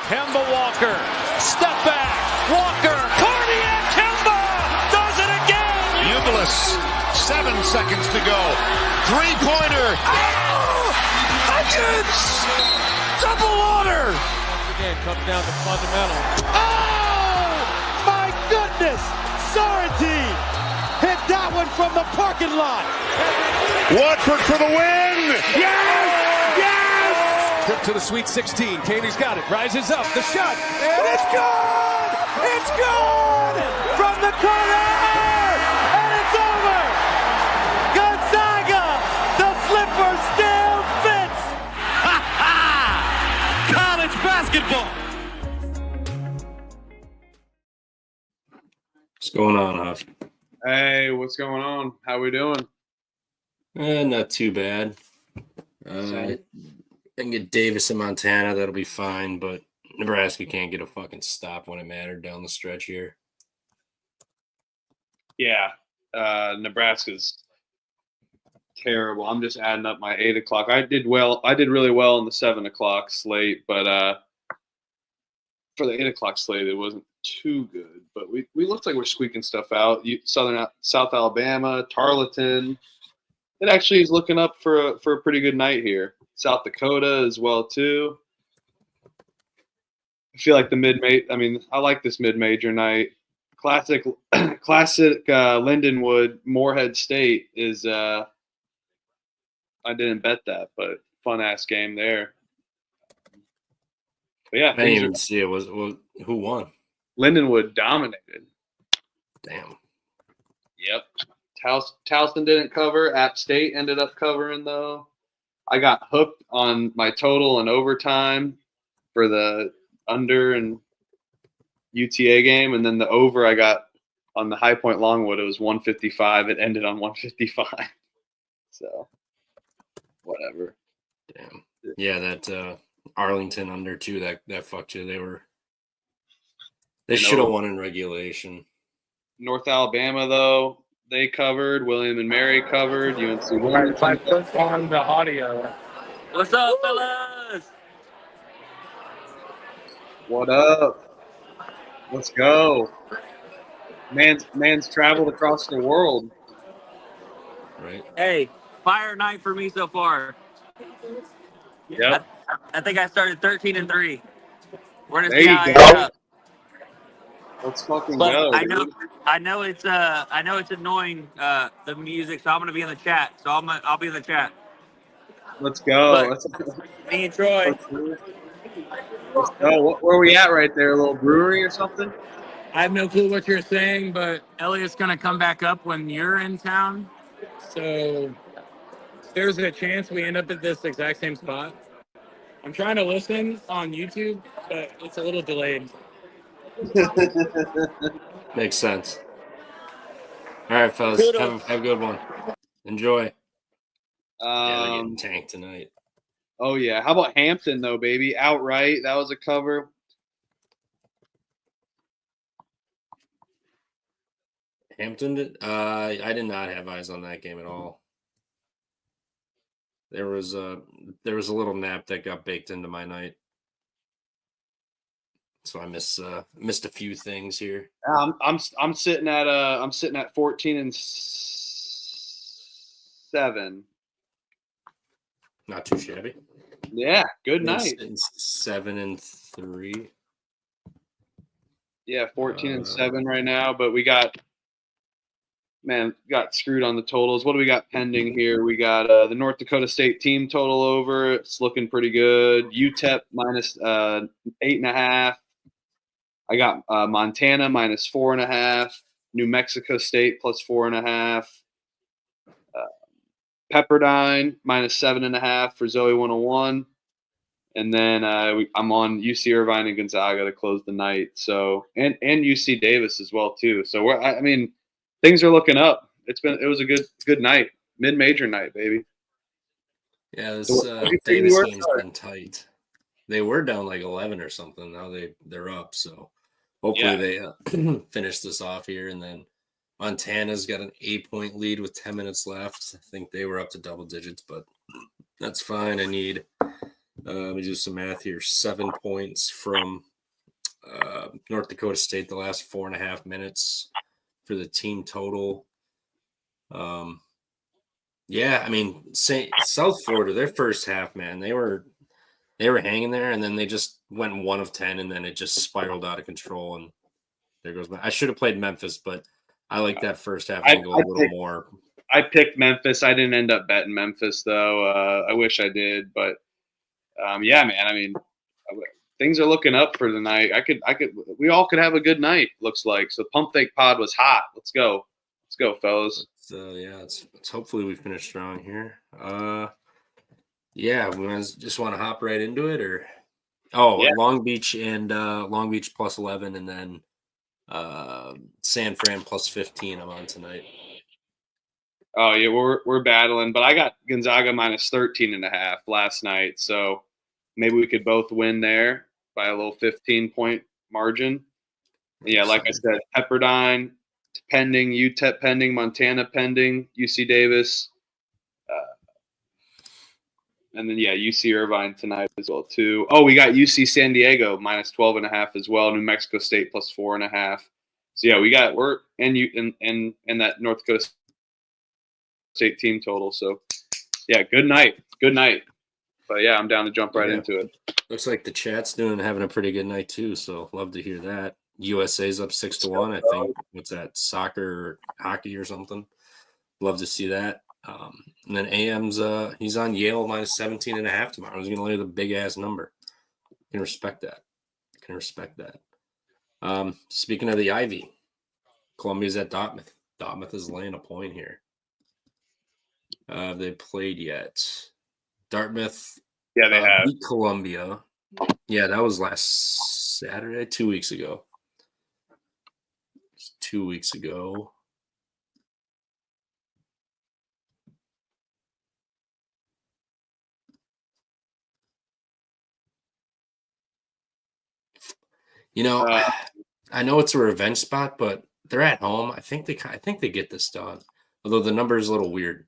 Kemba Walker, step back, Walker, Quinnipiac, Kemba does it again. Ubilis, 7 seconds to go. Three-pointer. Oh! Hutchins! Double order! Again, comes down to fundamentals. Oh! My goodness! Sorrentine hit that one from the parking lot. Watford for the win. Yes! Yes! Trip to the Sweet 16. Katie's got it. Rises up. The shot. And it's good! It's good! From the corner! And it's over! Gonzaga! The flipper still fits! Ha ha! College basketball! What's going on, Huff? Hey, what's going on? How we doing? Not too bad. I can get Davis in Montana. That'll be fine, but Nebraska can't get a fucking stop when it mattered down the stretch here. Yeah, Nebraska's terrible. I'm just adding up my 8 o'clock. I did really well in the 7 o'clock slate, but for the 8 o'clock slate, it wasn't too good. But we looked like we're squeaking stuff out. South Alabama, Tarleton. It actually is looking up for a pretty good night here. South Dakota as well too. I feel like I like this mid-major night. Classic Lindenwood Morehead State is. I didn't bet that, but fun ass game there. But yeah, I didn't even see it. Who won? Lindenwood dominated. Damn. Yep. Towson didn't cover. App State ended up covering though. I got hooked on my total in overtime for the under and UTA game, and then the over I got on the High Point Longwood. It was 155. It ended on 155. So, whatever. Damn. Yeah, that Arlington under too. That fucked you. They should have won in regulation. North Alabama though. They covered. William and Mary covered. UNC If I put on the audio. What's up, fellas? What up? Let's go. Man's traveled across the world. Right. Hey, fire night for me so far. Yep. I think I started 13-3. We're gonna There see you how I go. end up. Let's fucking But go. I know it's annoying the music, so I'm gonna be in the chat. So I'll be in the chat. Let's go. Me and Troy. Let's go. Where are we at right there? A little brewery or something? I have no clue what you're saying, but Elliot's going to come back up when you're in town. So there's a chance we end up at this exact same spot. I'm trying to listen on YouTube, but it's a little delayed. Makes sense. All right, fellas. Have a good one. Enjoy. Yeah, they're getting tanked tonight. Oh, yeah. How about Hampton, though, baby? Outright. That was a cover. Hampton did? I did not have eyes on that game at all. There was a little nap that got baked into my night. So I missed a few things here. I'm sitting at 14-7. Not too shabby. Yeah, good night. 7-3. Yeah, 14-7 right now, but we got screwed on the totals. What do we got pending here? We got the North Dakota State team total over. It's looking pretty good. UTEP minus 8.5. I got Montana minus 4.5. New Mexico State plus 4.5. Pepperdine minus 7.5 for Zoe 101. And then I'm on UC Irvine and Gonzaga to close the night. So and UC Davis as well too. So things are looking up. It was a good night, mid-major night, baby. Yeah, this Davis game's been tight. They were down like 11 or something. Now they're up. So hopefully they finish this off here. And then Montana's got an 8-point lead with 10 minutes left. I think they were up to double digits, but that's fine. I need Let me do some math here. 7 points from North Dakota State the last 4.5 minutes for the team total. Yeah, I mean, South Florida, their first half, man, they were hanging there, and then they just went 1 of 10, and then it just spiraled out of control. And there goes I should have played Memphis, but I like that first half angle a little more. I picked Memphis. I didn't end up betting Memphis though. I wish I did, but yeah, man. I mean, things are looking up for tonight. We all could have a good night. Looks like. So Pump Fake Pod was hot. Let's go, fellas. Yeah, it's hopefully we finish strong here. Yeah, we just want to hop right into it, or Long Beach and Long Beach plus 11, and then San Fran plus 15. I'm on tonight. Oh yeah, we're battling, but I got Gonzaga minus 13.5 last night, so maybe we could both win there by a little 15-point margin. Yeah, like I said, Pepperdine pending, UTEP pending, Montana pending, UC Davis, and then UC Irvine tonight as well too. Oh, we got UC San Diego minus 12.5 as well. New Mexico State plus 4.5. So yeah, we're in that North Dakota State team total. So yeah, good night. But yeah, I'm down to jump right into it. Looks like the chat's having a pretty good night too. So love to hear that. USA's up 6-1. I think what's that, soccer or hockey or something. Love to see that. And then AM's he's on Yale minus 17.5 tomorrow. He's gonna lay the big ass number. Can respect that. Speaking of the Ivy, Columbia's at Dartmouth. Dartmouth is laying a point here. Have they played yet? Dartmouth. Yeah, they have. Beat Columbia. Yeah, that was last Saturday, 2 weeks ago. 2 weeks ago. You know, I know it's a revenge spot, but they're at home. I think they get this done. Although the number is a little weird.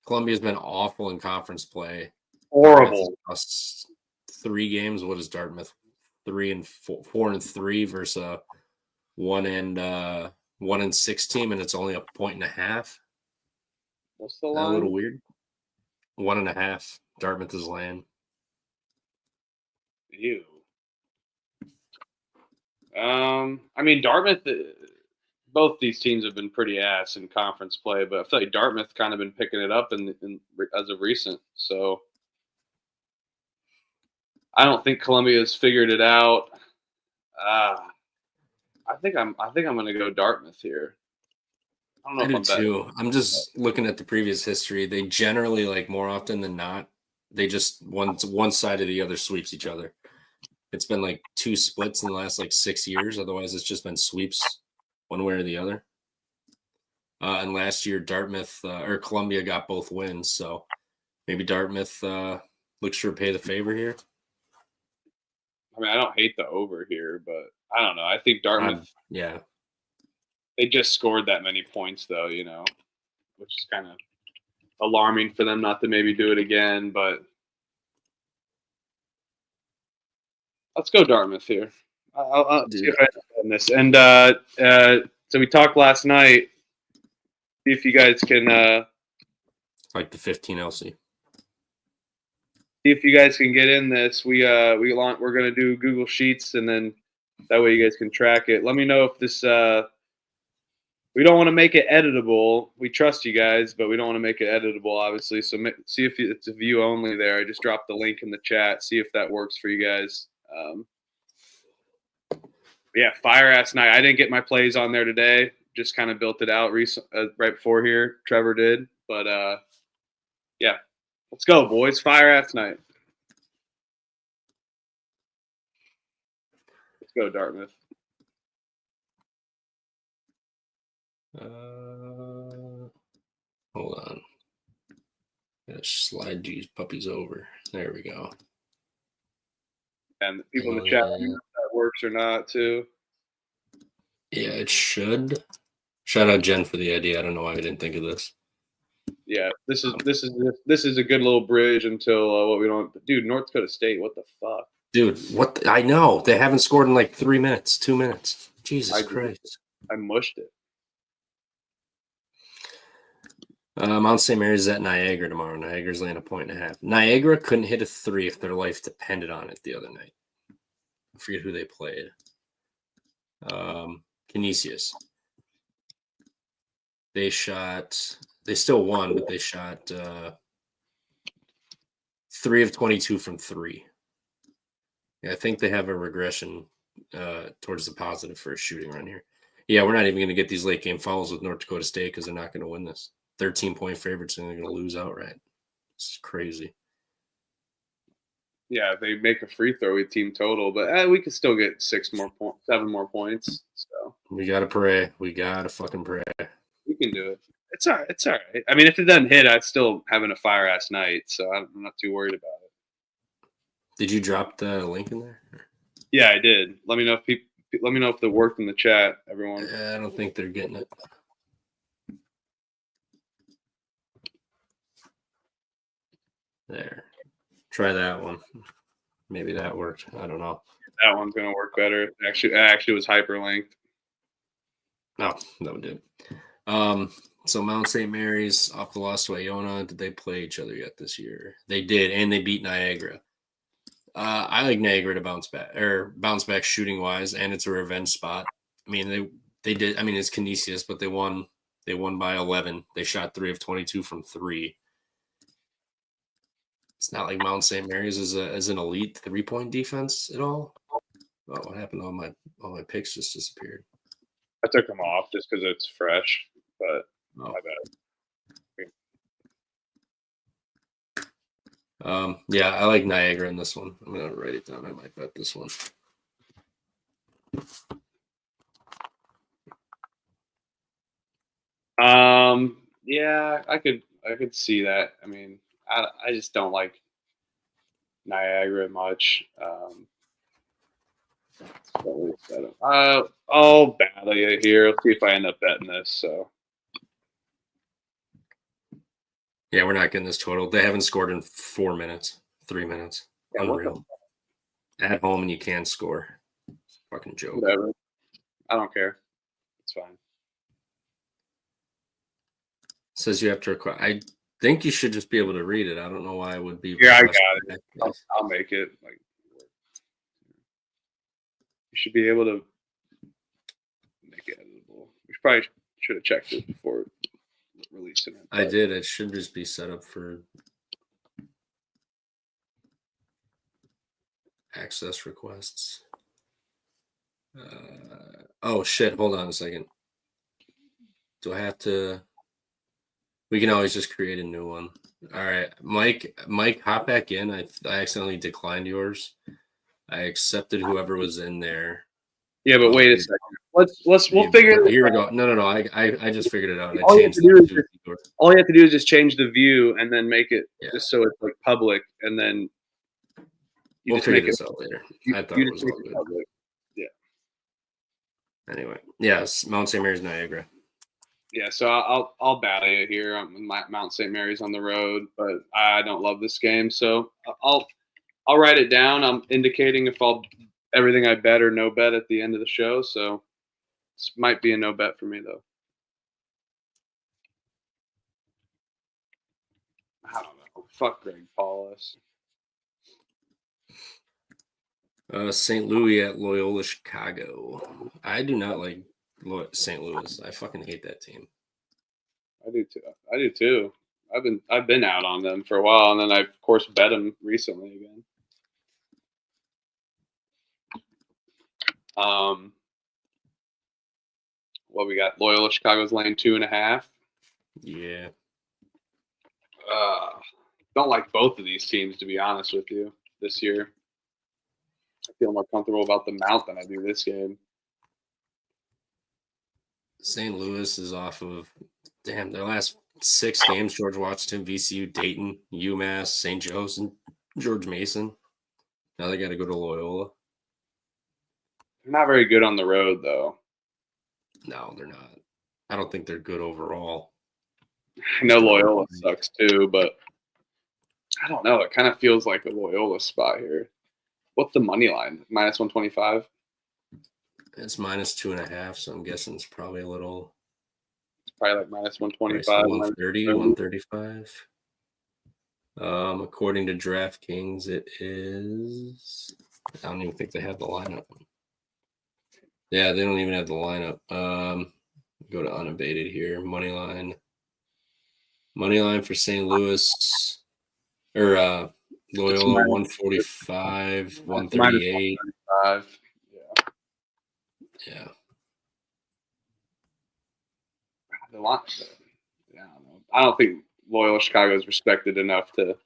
Columbia's been awful in conference play. Horrible. Lost 3 games. What is Dartmouth? 4-3 versus 1-6 team, and it's only a 1.5. What's the line? A little weird. 1.5. Dartmouth is laying. Ew. I mean, Dartmouth. Both these teams have been pretty ass in conference play, but I feel like Dartmouth kind of been picking it up in as of recent. So I don't think Columbia's figured it out. I think I'm going to go Dartmouth here. I don't know I do too. I'm just looking at the previous history. They generally, like more often than not, they just one side or the other sweeps each other. It's been like 2 splits in the last 6 years. Otherwise, it's just been sweeps one way or the other. And last year, Dartmouth or Columbia got both wins. So maybe Dartmouth looks to repay the favor here. I mean, I don't hate the over here, but I don't know. I think Dartmouth. Yeah. They just scored that many points, though, which is kind of alarming for them not to maybe do it again. But let's go Dartmouth here. I'll see if I understand this. And so we talked last night. See if you guys can like the 15 LC. See if you guys can get in this. We're gonna do Google Sheets, and then that way you guys can track it. Let me know if this. We don't want to make it editable. We trust you guys, but we don't want to make it editable, obviously. So see if it's a view only there. I just dropped the link in the chat. See if that works for you guys. Yeah, fire ass night. I didn't get my plays on there today. Just kind of built it out right before here. Trevor did, but yeah, let's go, boys. Fire ass night. Let's go, Dartmouth. Hold on. Gotta slide these puppies over. There we go. And the people in the chat, if that works or not, too. Yeah, it should. Shout out Jen for the idea. I don't know why I didn't think of this. Yeah, this is a good little bridge until what we don't. Dude, North Dakota State, what the fuck? Dude, I know they haven't scored in like 3 minutes, 2 minutes. Jesus Christ! I mushed it. Mount St. Mary's is at Niagara tomorrow. Niagara's laying 1.5. Niagara couldn't hit a 3 if their life depended on it the other night. I forget who they played. Canisius. They still won, but they shot 3 of 22 from 3. Yeah, I think they have a regression towards the positive for a shooting run here. Yeah, we're not even going to get these late game fouls with North Dakota State because they're not going to win this. 13-point favorites and they're going to lose outright. This is crazy. Yeah, they make a free throw with team total, but we could still get 7 more points. So we got to pray. We got to fucking pray. We can do it. It's all right. It's all right. I mean, if it doesn't hit, I'd still having a fire ass night, so I'm not too worried about it. Did you drop the link in there? Yeah, I did. Let me know if it worked in the chat, everyone. I don't think they're getting it. There. Try that one. Maybe that worked. I don't know. That one's gonna work better. It actually was hyperlinked. No, that would do. So Mount St. Mary's off the loss to Iona. Did they play each other yet this year? They did, and they beat Niagara. I like Niagara to bounce back shooting wise, and it's a revenge spot. I mean, they did. I mean, it's Canisius, but they won. They won by 11. They shot 3 of 22 from 3. It's not like Mount St. Mary's is an elite 3-point defense at all. Oh, what happened? All my picks just disappeared. I took them off just because it's fresh, but my bad. Yeah, I like Niagara in this one. I'm gonna write it down. I might bet this one. Yeah, I could see that. I mean, I just don't like Niagara much. I'll battle you here. Let's see if I end up betting this. So. Yeah, we're not getting this total. They haven't scored in 4 minutes, 3 minutes. Yeah, unreal. At home and you can't score. Fucking joke. Whatever. I don't care. It's fine. Says you have to request. I think you should just be able to read it. I don't know why it would be. Yeah, I got it. I'll make it. Like, you should be able to make it editable. We probably should have checked it before releasing it. I did. It should just be set up for access requests. Oh shit! Hold on a second. Do I have to? We can always just create a new one. All right, Mike, hop back in. I accidentally declined yours. I accepted whoever was in there. Yeah, but wait a second. We'll figure it out. Here we go. No. I just figured it out. All you have to do is just change the view and then make it just so it's like public, and then we'll figure this out later. I thought it was all good. Public. Yeah. Anyway, yes, Mount St. Mary's, Niagara. Yeah, so I'll battle you here. Mount St. Mary's on the road, but I don't love this game, so I'll write it down. I'm indicating if everything I bet or no bet at the end of the show, so this might be a no bet for me though. I don't know. Fuck Greg Paulus. St. Louis at Loyola, Chicago. I do not like St. Louis. I fucking hate that team. I do too. I've been out on them for a while, and then I of course bet them recently again. What we got? Loyola Chicago's laying 2.5. Yeah. Don't like both of these teams, to be honest with you, this year. I feel more comfortable about the Mount than I do this game. St. Louis is off of their last 6 games. George Washington, VCU, Dayton, UMass, St. Joe's, and George Mason. Now they got to go to Loyola. They're not very good on the road, though. No, they're not. I don't think they're good overall. I know Loyola sucks too, but I don't know. It kind of feels like a Loyola spot here. What's the money line? Minus 125? It's minus 2.5, so I'm guessing it's probably a little. It's probably like minus Price 125. 130, 135. According to DraftKings, it is. I don't even think they have the lineup. Yeah, they don't even have the lineup. Go to unabated here. Money line for St. Louis or Loyola 145, 138. Yeah. The line, yeah, I don't think Loyola Chicago is respected enough to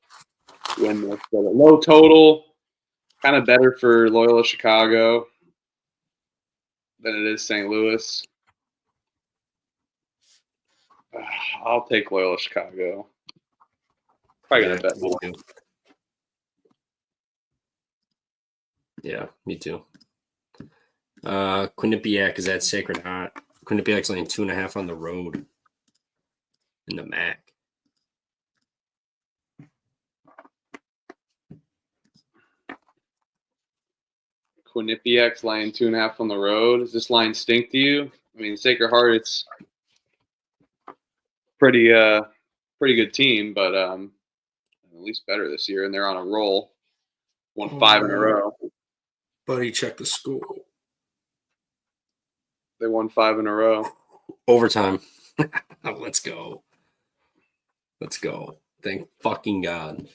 win this. But a low total, kind of better for Loyola Chicago than it is St. Louis. I'll take Loyola Chicago. Probably gonna bet more. Yeah, me too. Quinnipiac is at Sacred Heart. Quinnipiac's laying 2.5 on the road in the MAC. Quinnipiac's laying 2.5 on the road. Does this line stink to you? I mean, Sacred Heart, it's pretty good team, but at least better this year, and they're on a roll. Won 5 in a row. Buddy, check the score. They won 5 in a row. Overtime. Let's go. Thank fucking God.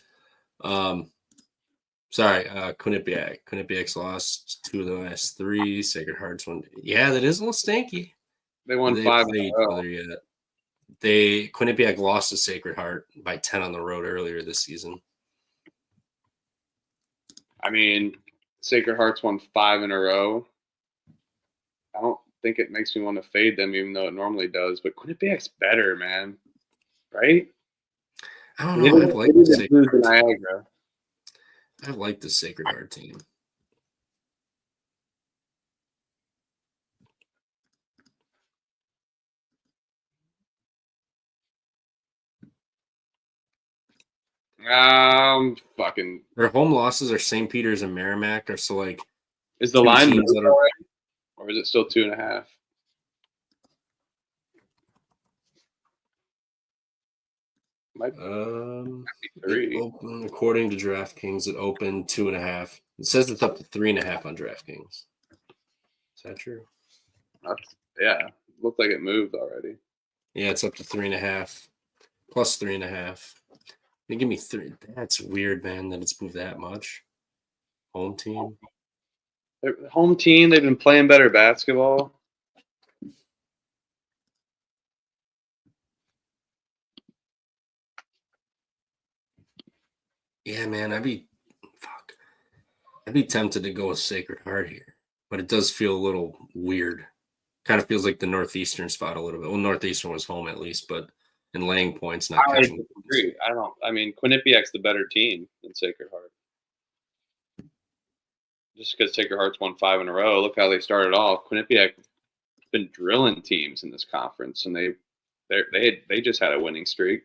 Sorry, Quinnipiac. Quinnipiac's lost 2 of the last 3. Sacred Heart's won. Yeah, that is a little stanky. They won 5 in a row. Yet. Quinnipiac lost to Sacred Heart by 10 on the road earlier this season. I mean, Sacred Heart's won 5 in a row. I don't think it makes me want to fade them, even though it normally does. But Quinnipiac's better, man. Right? I don't know. I like the Sacred Heart. Niagara. I like the Sacred Heart team. Fucking. Their home losses are St. Peter's and Merrimack are so like. Is the line moved already, or is it still 2.5? Might be 3. According to DraftKings, it opened 2.5. It says it's up to 3.5 on DraftKings. Is that true? Yeah, looked like it moved already. Yeah, it's up to 3.5 plus 3.5. They give me 3. That's weird, man, that it's moved that much. Home team. Home team, they've been playing better basketball. Yeah, man, I'd be tempted to go with Sacred Heart here, but it does feel a little weird. Kind of feels like the Northeastern spot a little bit. Well, Northeastern was home at least, but in laying points, not catching. Agree. I mean, Quinnipiac's the better team than Sacred Heart. Just because Sacred Heart's won 5 in a row, look how they started off. Quinnipiac been drilling teams in this conference, and they just had a winning streak.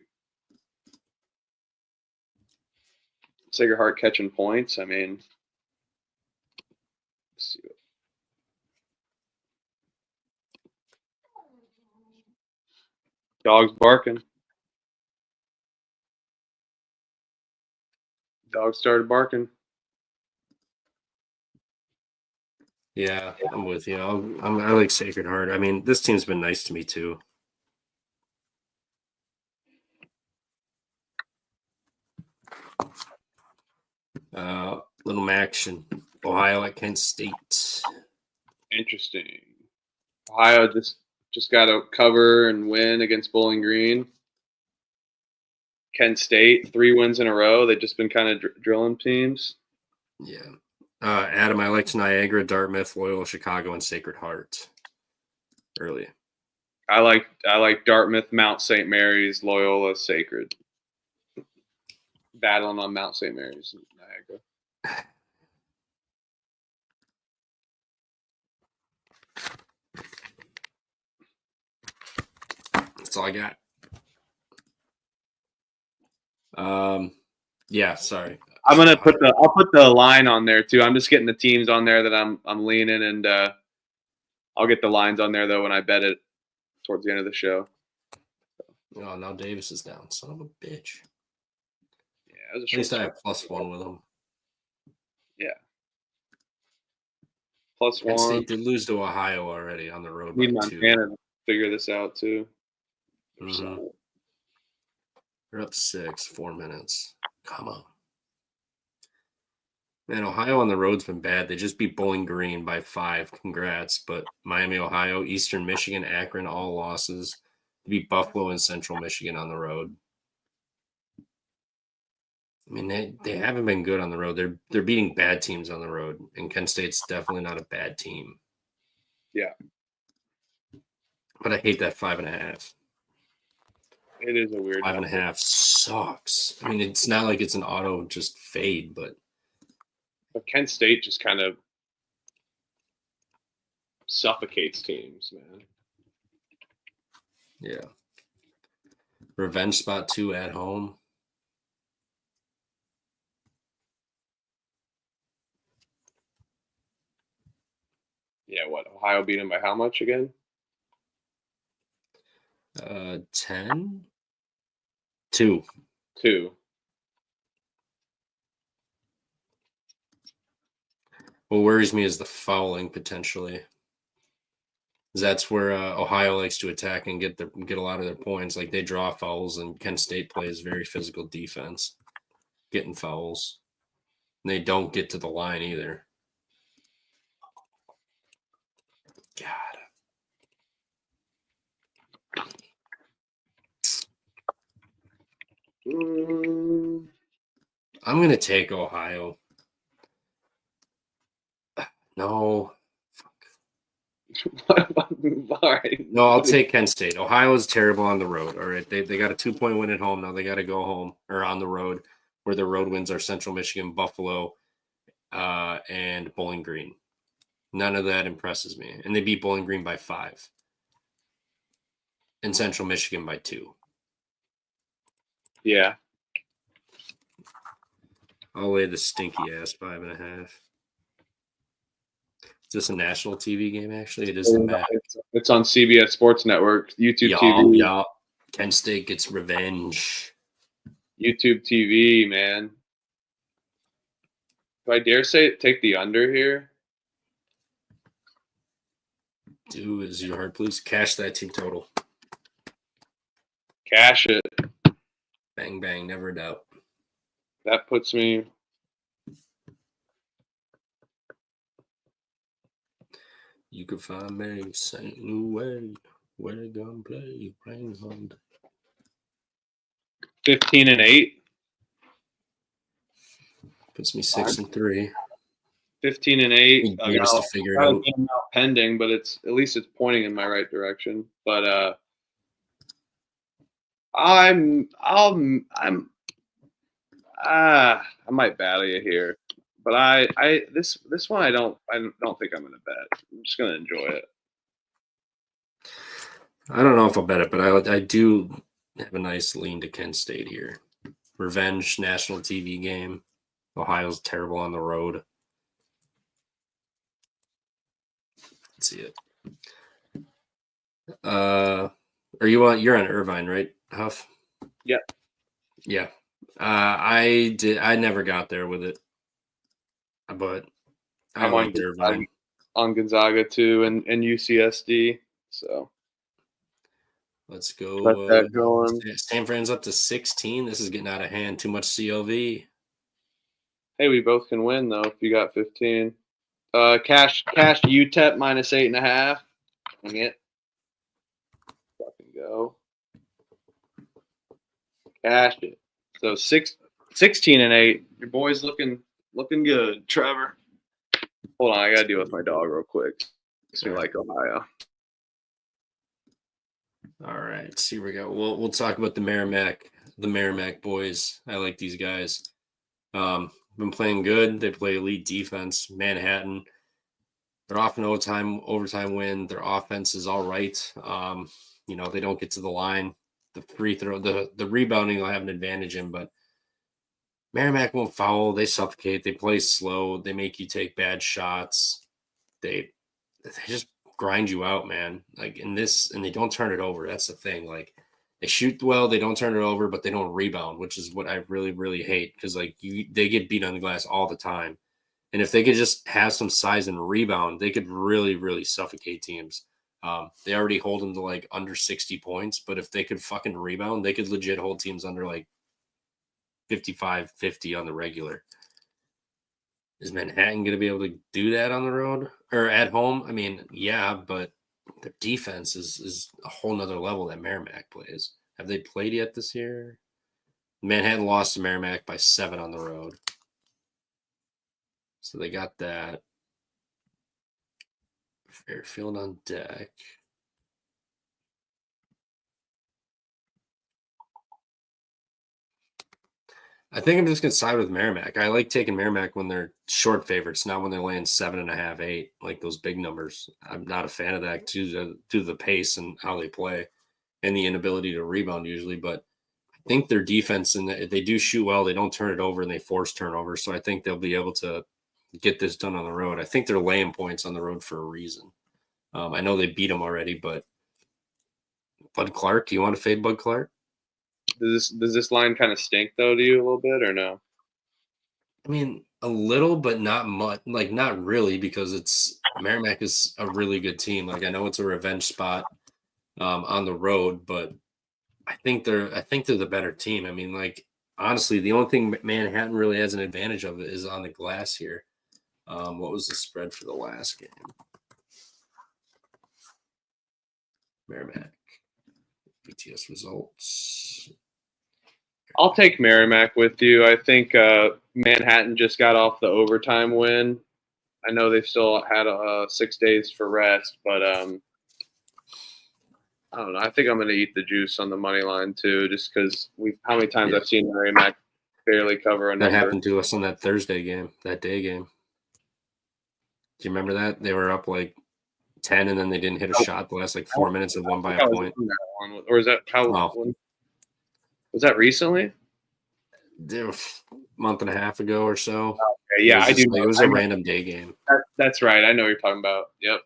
Sacred Heart catching points. I mean, let's see. Dogs barking. Dogs started barking. Yeah, I'm with you. I like Sacred Heart. I mean, this team's been nice to me too. Little action. Ohio at Kent State. Interesting. Ohio just got to cover and win against Bowling Green. Kent State, 3 wins in a row. They've just been kind of drilling teams. Yeah. Adam, I liked Niagara, Dartmouth, Loyola, Chicago, and Sacred Heart early. I like Dartmouth, Mount St. Mary's, Loyola, Sacred. Battling on Mount St. Mary's and Niagara. That's all I got. Yeah, sorry. I'll put the line on there too. I'm just getting the teams on there that I'm leaning, and I'll get the lines on there though when I bet it towards the end of the show. Oh, now Davis is down. Son of a bitch. Yeah, it was a At least I have +1 with him. Yeah. Penn +1. State did lose to Ohio already on the road. Need by 2. Montana to figure this out too. Mm-hmm. They're up 6, 4 minutes. Come on. Man, Ohio on the road's been bad. They just beat Bowling Green by 5. Congrats. But Miami, Ohio, Eastern Michigan, Akron, all losses. They beat Buffalo and Central Michigan on the road. I mean, they haven't been good on the road. They're beating bad teams on the road, and Kent State's definitely not a bad team. Yeah. But I hate that 5.5. It is a weird 5.5 sucks. I mean, it's not like it's an auto just fade, but Kent State just kind of suffocates teams, man. yeah. Revenge spot 2 at home. Yeah, what? Ohio beat them by how much again? 10? 2. 2. What worries me is the fouling potentially. That's where Ohio likes to attack and get a lot of their points. Like they draw fouls, and Kent State plays very physical defense, getting fouls. And they don't get to the line either. God. I'm going to take Ohio. No. All right. No, I'll take Kent State. Ohio is terrible on the road. All right. They got a 2-point win at home. Now they got to go home or on the road, where the road wins are Central Michigan, Buffalo, and Bowling Green. None of that impresses me. And they beat Bowling Green by 5. And Central Michigan by 2. Yeah. I'll lay the stinky ass 5.5. Is this a national TV game, actually? It is the MAC. It's on CBS Sports Network, YouTube TV. Yeah. Kent State gets revenge. YouTube TV, man. Do I dare say take the under here? Do as your heart please. Cash that team total. Cash it. Bang, bang, never a doubt. That puts me... You can find me St. Louis, where they gonna play, playing home. 15-8. Puts me 6-3. 15-8. I got to figure it out. Pending, but at least it's pointing in my right direction. But I might battle you here. But this one I don't think I'm gonna bet. I'm just gonna enjoy it. I don't know if I'll bet it, but I do have a nice lean to Kent State here. Revenge national TV game. Ohio's terrible on the road. Let's see it. You're on Irvine, right, Huff? Yeah. Yeah. I never got there with it. But I'm like Irvine. On Gonzaga too and UCSD. So let's go. Let that going. San Fran's up to 16. This is getting out of hand. Too much CLV. Hey, we both can win though if you got 15. Cash UTEP -8.5. Dang it. Fucking go. Cash it. So 16-8. Your boy's looking good, Trevor. Hold on, I gotta deal with my dog real quick. Makes me like Ohio. All right, here we go. We'll talk about the Merrimack boys. I like these guys. Been playing good. They play elite defense. Manhattan. They're off an overtime win. Their offense is all right. They don't get to the line. The free throw, the rebounding will have an advantage in, but Merrimack won't foul. They suffocate. They play slow. They make you take bad shots. They just grind you out, man. Like in this, and they don't turn it over. That's the thing. Like they shoot well, they don't turn it over, but they don't rebound, which is what I really, really hate because like they get beat on the glass all the time. And if they could just have some size and rebound, they could really, really suffocate teams. They already hold them to like under 60 points, but if they could fucking rebound, they could legit hold teams under like 55, 50 on the regular. Is Manhattan going to be able to do that on the road or at home? I mean, yeah, but their defense is a whole nother level that Merrimack plays. Have they played yet this year? Manhattan lost to Merrimack by 7 on the road. So they got that. Fairfield on deck. I think I'm just going to side with Merrimack. I like taking Merrimack when they're short favorites, not when they're laying 7.5, 8, like those big numbers. I'm not a fan of that due to the pace and how they play and the inability to rebound usually. But I think their defense, and they do shoot well, they don't turn it over and they force turnovers. So I think they'll be able to get this done on the road. I think they're laying points on the road for a reason. I know they beat them already, but Bud Clark, do you want to fade Bud Clark? Does this line kind of stink though to you a little bit or no? I mean, a little, but not much. Like not really, because Merrimack is a really good team. Like I know it's a revenge spot on the road, but I think they're the better team. I mean, like honestly, the only thing Manhattan really has an advantage of is on the glass here. What was the spread for the last game? Merrimack BTS results. I'll take Merrimack with you. I think Manhattan just got off the overtime win. I know they've still had 6 days for rest, but I don't know. I think I'm going to eat the juice on the money line too, just because how many times I've seen Merrimack barely cover a number. That happened to us on that Thursday game, that day game. Do you remember that? They were up like 10, and then they didn't hit a shot the last like 4 minutes and won by a point. Or is that was that recently? A month and a half ago or so. Okay, yeah, I do. It was a random day game. That's right. I know what you're talking about. Yep.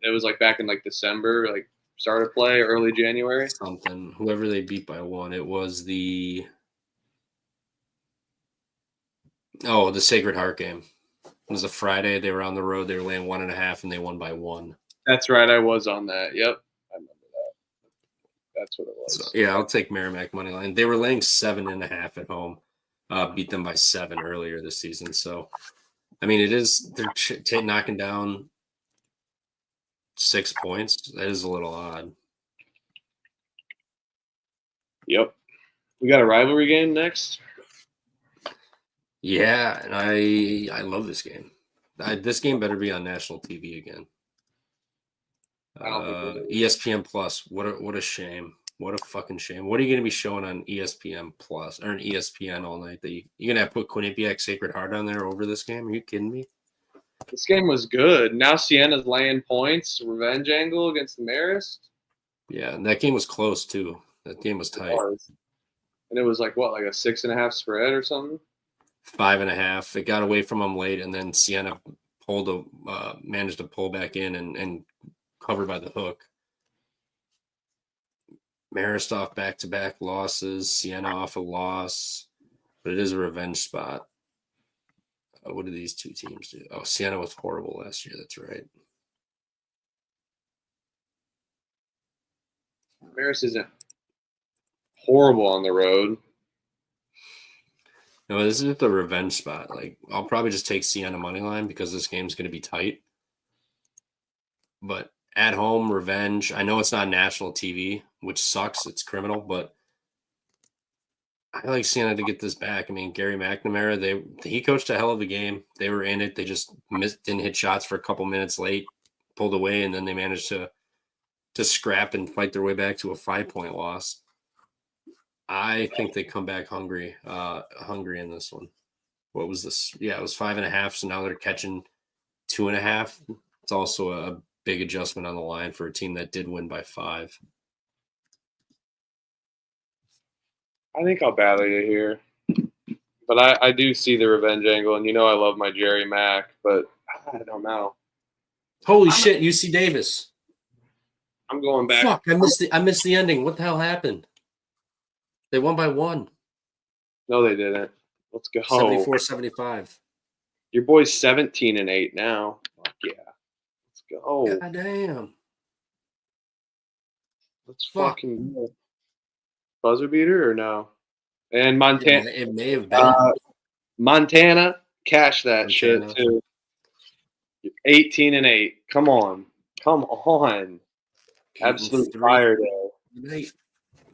It was like back in like December, like start of play, early January. Something. Whoever they beat by 1. It was the Sacred Heart game. It was a Friday. They were on the road. They were laying 1.5, and they won by 1. That's right. I was on that. Yep. I remember that. That's what it was. So, yeah, I'll take Merrimack money line. They were laying 7.5 at home. Beat them by 7 earlier this season. So, I mean, they're knocking down 6 points. That is a little odd. Yep. We got a rivalry game next. Yeah, and I love this game. This game better be on national TV again. ESPN Plus. What a shame. What a fucking shame. What are you going to be showing on ESPN Plus or on ESPN all night? You're going to have to put Quinnipiac Sacred Heart on there over this game? Are you kidding me? This game was good. Now Siena's laying points. Revenge angle against the Marist. Yeah, and that game was close too. That game was tight. And it was like what, like a 6.5 spread or something? 5.5. It got away from them late, and then Siena managed to pull back in and cover by the hook. Marist off back-to-back losses. Siena off a loss, but it is a revenge spot. What did these two teams do? Oh, Siena was horrible last year. That's right. Marist isn't horrible on the road. No, this is the revenge spot. Like, I'll probably just take Siena money line because this game's going to be tight. But at home, revenge. I know it's not national TV, which sucks. It's criminal, but I like Siena to get this back. I mean, Gary McNamara, he coached a hell of a game. They were in it. They just didn't hit shots for a couple minutes late, pulled away, and then they managed to scrap and fight their way back to a 5-point loss. I think they come back hungry in this one. What was this? Yeah, it was 5.5. So now they're catching 2.5. It's also a big adjustment on the line for a team that did win by 5. I think I'll battle you here. But I do see the revenge angle, and I love my Jerry Mack, but I don't know. Holy shit, UC Davis. I'm going back. Fuck, I missed the ending. What the hell happened? They won by 1. No, they didn't. Let's go. 74-75. Your boy's 17-8 now. Fuck yeah. Let's go. God damn. Let's fucking go. Buzzer beater or no? And Montana. It may have been. Montana, cash that shit too. 18-8. Come on. Absolute fire day.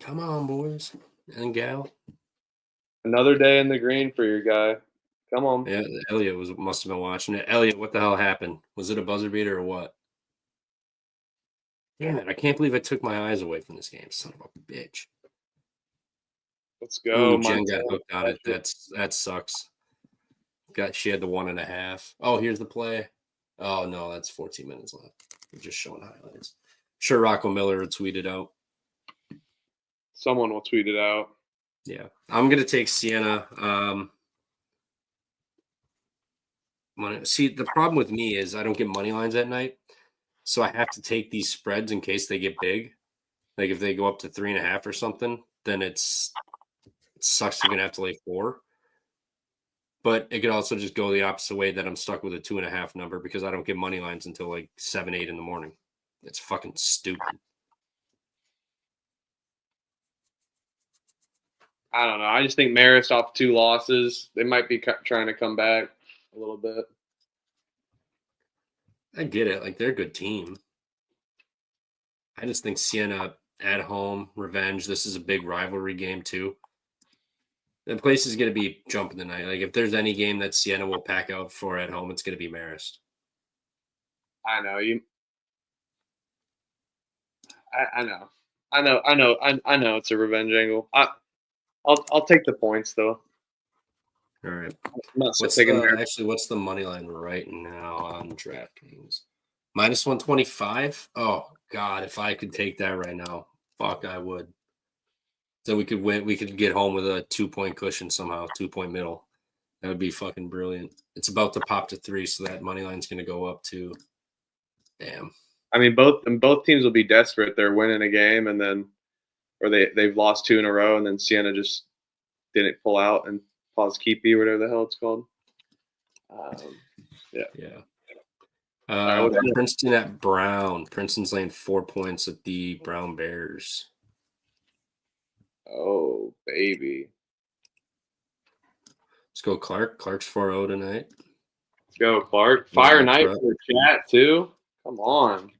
Come on, boys and gal. Another day in the green for your guy. Come on. Yeah, Elliot must have been watching it. Elliot, what the hell happened? Was it a buzzer beater or what? Damn it! I can't believe I took my eyes away from this game. Son of a bitch. Let's go. Jen got hooked on it. That sucks. She had the 1.5. Oh, here's the play. Oh no, that's 14 minutes left. We're just showing highlights. Sure, Rocco Miller will tweet it out. Someone will tweet it out. Yeah, I'm gonna take Siena. See, the problem with me is I don't get money lines at night, so I have to take these spreads in case they get big. Like if they go up to 3.5 or something, then it sucks. You're gonna have to lay 4. But it could also just go the opposite way that I'm stuck with a 2.5 number because I don't get money lines until like 7, 8 in the morning. It's fucking stupid. I don't know. I just think Marist off 2 losses. They might be trying to come back a little bit. I get it. Like, they're a good team. I just think Siena at home, revenge. This is a big rivalry game, too. The place is going to be jumping the night. Like, if there's any game that Siena will pack out for at home, it's going to be Marist. I know. I know it's a revenge angle. I'll take the points though. All right. What's the money line right now on DraftKings? -125. Oh God, if I could take that right now, fuck, I would. So we could win. We could get home with a 2-point cushion somehow, 2-point middle. That would be fucking brilliant. It's about to pop to 3, so that money line's going to go up too. Damn. I mean, both teams will be desperate. They're winning a game, and then, or they've lost 2 in a row, and then Siena just didn't pull out and pause keepy, whatever the hell it's called. Yeah. Princeton at Brown. Princeton's laying 4 points at the Brown Bears. Oh, baby. Let's go, Clark. Clark's 4-0 tonight. Let's go, Clark. Fire night for the chat, too. Come on.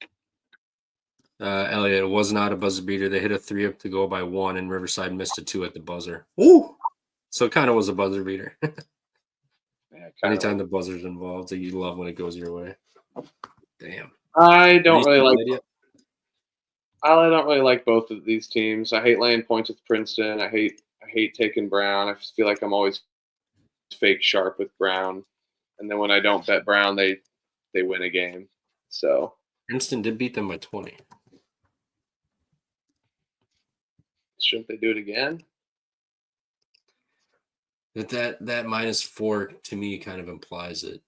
Elliot, it was not a buzzer beater. They hit a 3 up to go by 1, and Riverside missed a 2 at the buzzer. Ooh! So it kind of was a buzzer beater. Anytime the buzzer's involved, you love when it goes your way. Damn. I don't really like both of these teams. I hate laying points with Princeton. I hate taking Brown. I just feel like I'm always fake sharp with Brown. And then when I don't bet Brown, they win a game. So Princeton did beat them by 20. Shouldn't they do it again? That -4 to me kind of implies it.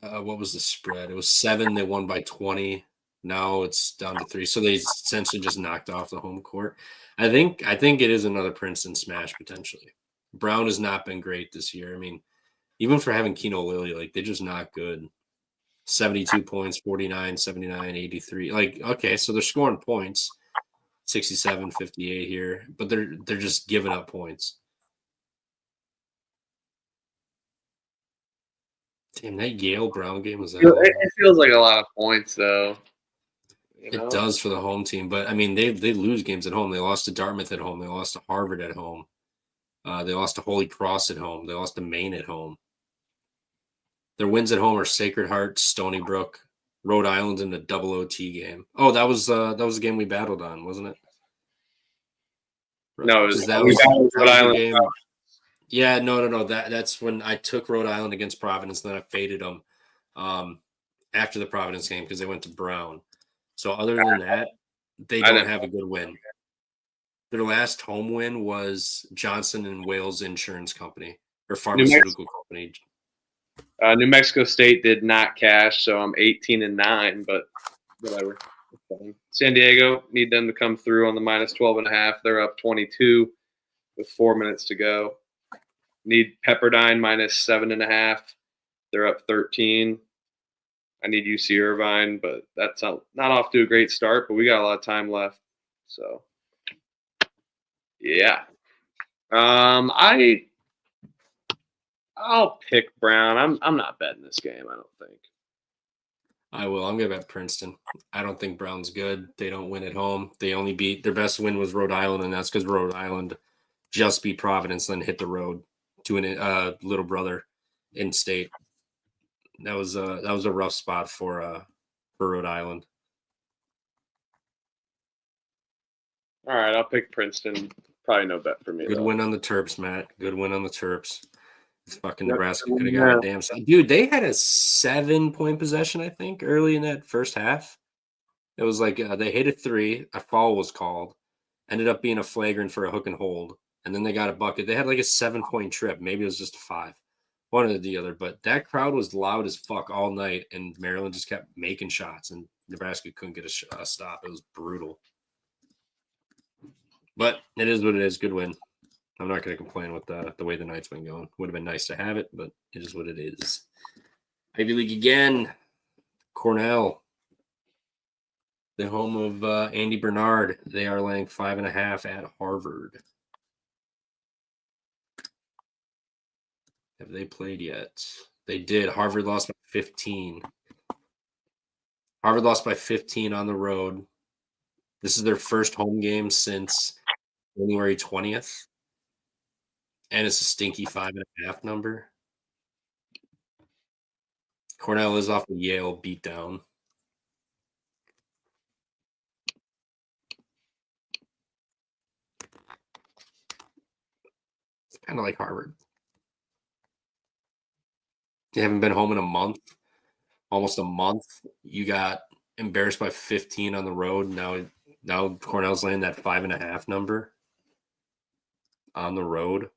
What was the spread? It was 7. They won by 20. Now it's down to 3. So they essentially just knocked off the home court. I think it is another Princeton smash potentially. Brown has not been great this year. I mean, even for having Keno Lilly, like they're just not good. 72 points, 49, 79, 83. Like, okay, so they're scoring points. 67, 58 here, but they're just giving up points. Damn, that Yale Brown game was that. It feels like a lot of points, though. It does for the home team, but I mean, they lose games at home. They lost to Dartmouth at home. They lost to Harvard at home. They lost to Holy Cross at home. They lost to Maine at home. Their wins at home are Sacred Heart, Stony Brook, Rhode Island in the double OT game. Oh, that was the game we battled on, wasn't it? No, that was Rhode Island game. Yeah, no. That's when I took Rhode Island against Providence, and then I faded them after the Providence game because they went to Brown. So other than that, they don't have a good win. Their last home win was Johnson and Wales Insurance Company, or pharmaceutical company. New Mexico State did not cash, so I'm 18-9, but whatever. San Diego, need them to come through on the minus 12.5. They're up 22 with 4 minutes to go. Need Pepperdine minus 7.5. They're up 13. I need UC Irvine, but that's not off to a great start, but we got a lot of time left. So, yeah. I'll pick Brown. I'm not betting this game, I don't think. I will. I'm going to bet Princeton. I don't think Brown's good. They don't win at home. They only beat – their best win was Rhode Island, and that's because Rhode Island just beat Providence, then hit the road to a little brother in state. That was a rough spot for Rhode Island. All right, I'll pick Princeton. Probably no bet for me. Good win on the Terps, Matt. Good win on the Terps. Fucking Nebraska could have got a damn side. Dude, they had a 7-point possession, I think, early in that first half. It was like they hit a 3, a foul was called, ended up being a flagrant for a hook and hold, and then they got a bucket. They had like a 7-point trip. Maybe it was just a 5. One or the other. But that crowd was loud as fuck all night, and Maryland just kept making shots, and Nebraska couldn't get a stop. It was brutal. But it is what it is. Good win. I'm not going to complain with the way the night's been going. Would have been nice to have it, but it is what it is. Ivy League again. Cornell, the home of Andy Bernard. They are laying 5.5 at Harvard. Have they played yet? They did. Harvard lost by 15. Harvard lost by 15 on the road. This is their first home game since January 20th. And it's a stinky 5.5 number. Cornell is off the Yale beatdown. It's kind of like Harvard. You haven't been home in a month, almost a month. You got embarrassed by 15 on the road. Now Cornell's laying that 5.5 number on the road.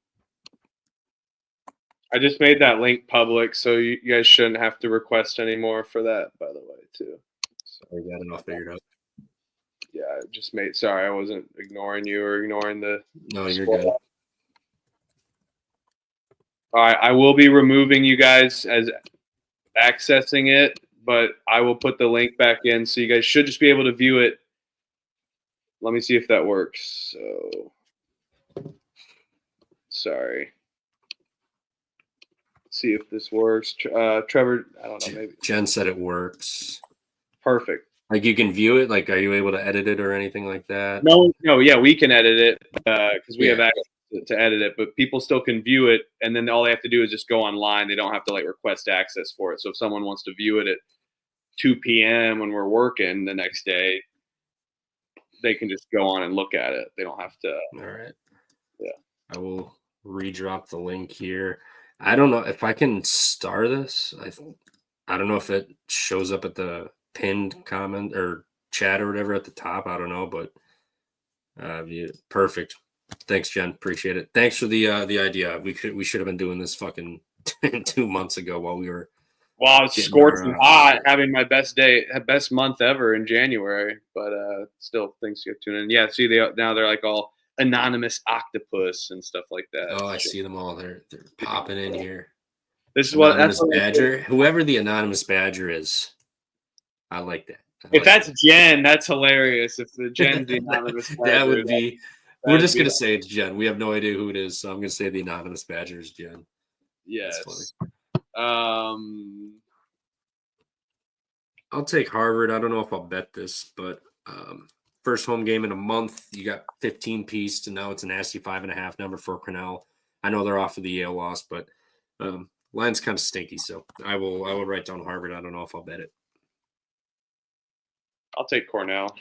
I just made that link public, so you guys shouldn't have to request anymore for that, by the way, too. So I got it all figured out. Yeah, I just made – sorry, I wasn't ignoring you or ignoring the – No, you're good. All right, I will be removing you guys as accessing it, but I will put the link back in, so you guys should just be able to view it. Let me see if that works. So, sorry. Let's see if this works. Trevor, I don't know, maybe. Jen said it works. Perfect. Like you can view it? Like, are you able to edit it or anything like that? No, yeah, we can edit it because we have access to edit it, but people still can view it, and then all they have to do is just go online. They don't have to like request access for it. So if someone wants to view it at 2 p.m. when we're working the next day, they can just go on and look at it. They don't have to. All right. Yeah. I will redrop the link here. I don't know if I can star this. I don't know if it shows up at the pinned comment or chat or whatever at the top. I don't know, but perfect. Thanks, Jen. Appreciate it. Thanks for the idea. We should have been doing this fucking 2 months ago while we were. Well, I was scorching hot, having my best month ever in January, but still things get tuned in. Yeah, see, now they're like all anonymous octopus and stuff like that. Oh, I see them all. They're popping in here. This is anonymous Badger. Whoever the anonymous Badger is, I like that. If that's Jen, that's hilarious. If the Jen's the anonymous Badger, that would be. We're just gonna say it's Jen. We have no idea who it is, so I'm gonna say the anonymous Badger is Jen. Yes. I'll take Harvard. I don't know if I'll bet this, but first home game in a month. You got 15 piece, and now it's a nasty 5.5 number for Cornell. I know they're off of the Yale loss, but line's kind of stinky, so I will write down Harvard. I don't know if I'll bet it. I'll take Cornell.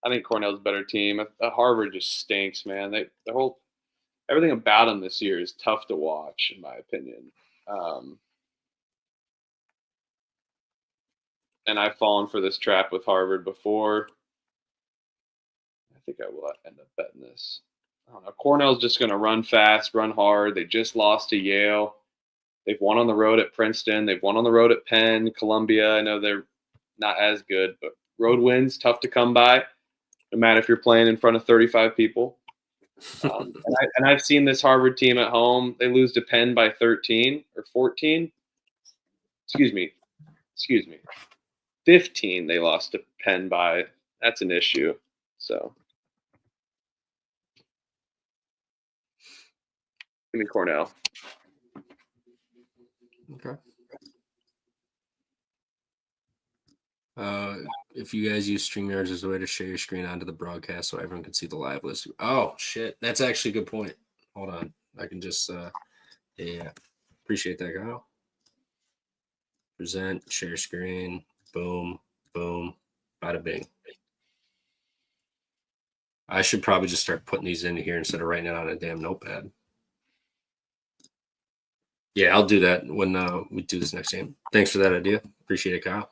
I think Cornell's a better team. Harvard just stinks, man. Everything about them this year is tough to watch, in my opinion. And I've fallen for this trap with Harvard before. I think I will end up betting this. I don't know. Cornell's just going to run fast, run hard. They just lost to Yale. They've won on the road at Princeton. They've won on the road at Penn, Columbia. I know they're not as good, but road wins, tough to come by, no matter if you're playing in front of 35 people. And I've seen this Harvard team at home. They lose to Penn by 13 or 14. Excuse me. 15 they lost to Penn by. That's an issue. So give me Cornell. Okay. If you guys use StreamYards as a way to share your screen onto the broadcast so everyone can see the live list. Oh, shit. That's actually a good point. Hold on. I can just, yeah. Appreciate that, Kyle. Present, share screen, boom, boom, bada bing. I should probably just start putting these in here instead of writing it on a damn notepad. Yeah, I'll do that when we do this next game. Thanks for that idea. Appreciate it, Kyle.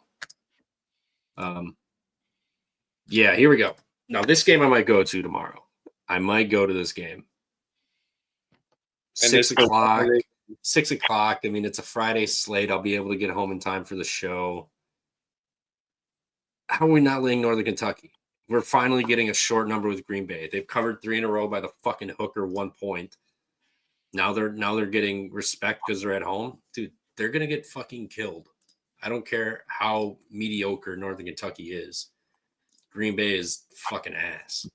Yeah, here we go. Now, this game I might go to tomorrow. I might go to this game. And 6 o'clock. 6 o'clock. I mean, it's a Friday slate. I'll be able to get home in time for the show. How are we not laying Northern Kentucky? We're finally getting a short number with Green Bay. They've covered 3 in a row by the fucking hooker 1 point. Now they're getting respect because they're at home. Dude, they're going to get fucking killed. I don't care how mediocre Northern Kentucky is. Green Bay is fucking ass.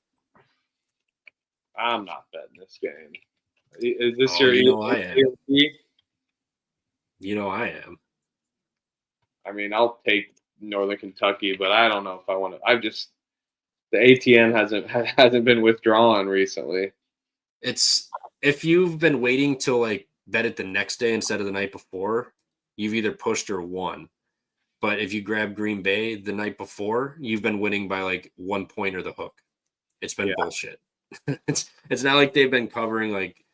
I'm not betting this game. Is this your? You know I am. You know I am. I mean, I'll take Northern Kentucky, but I don't know if I want to. The ATM hasn't been withdrawn recently. It's if you've been waiting till like bet it the next day instead of the night before, you've either pushed or won. But if you grab Green Bay the night before, you've been winning by like 1 point or the hook. It's been bullshit. It's not like they've been covering like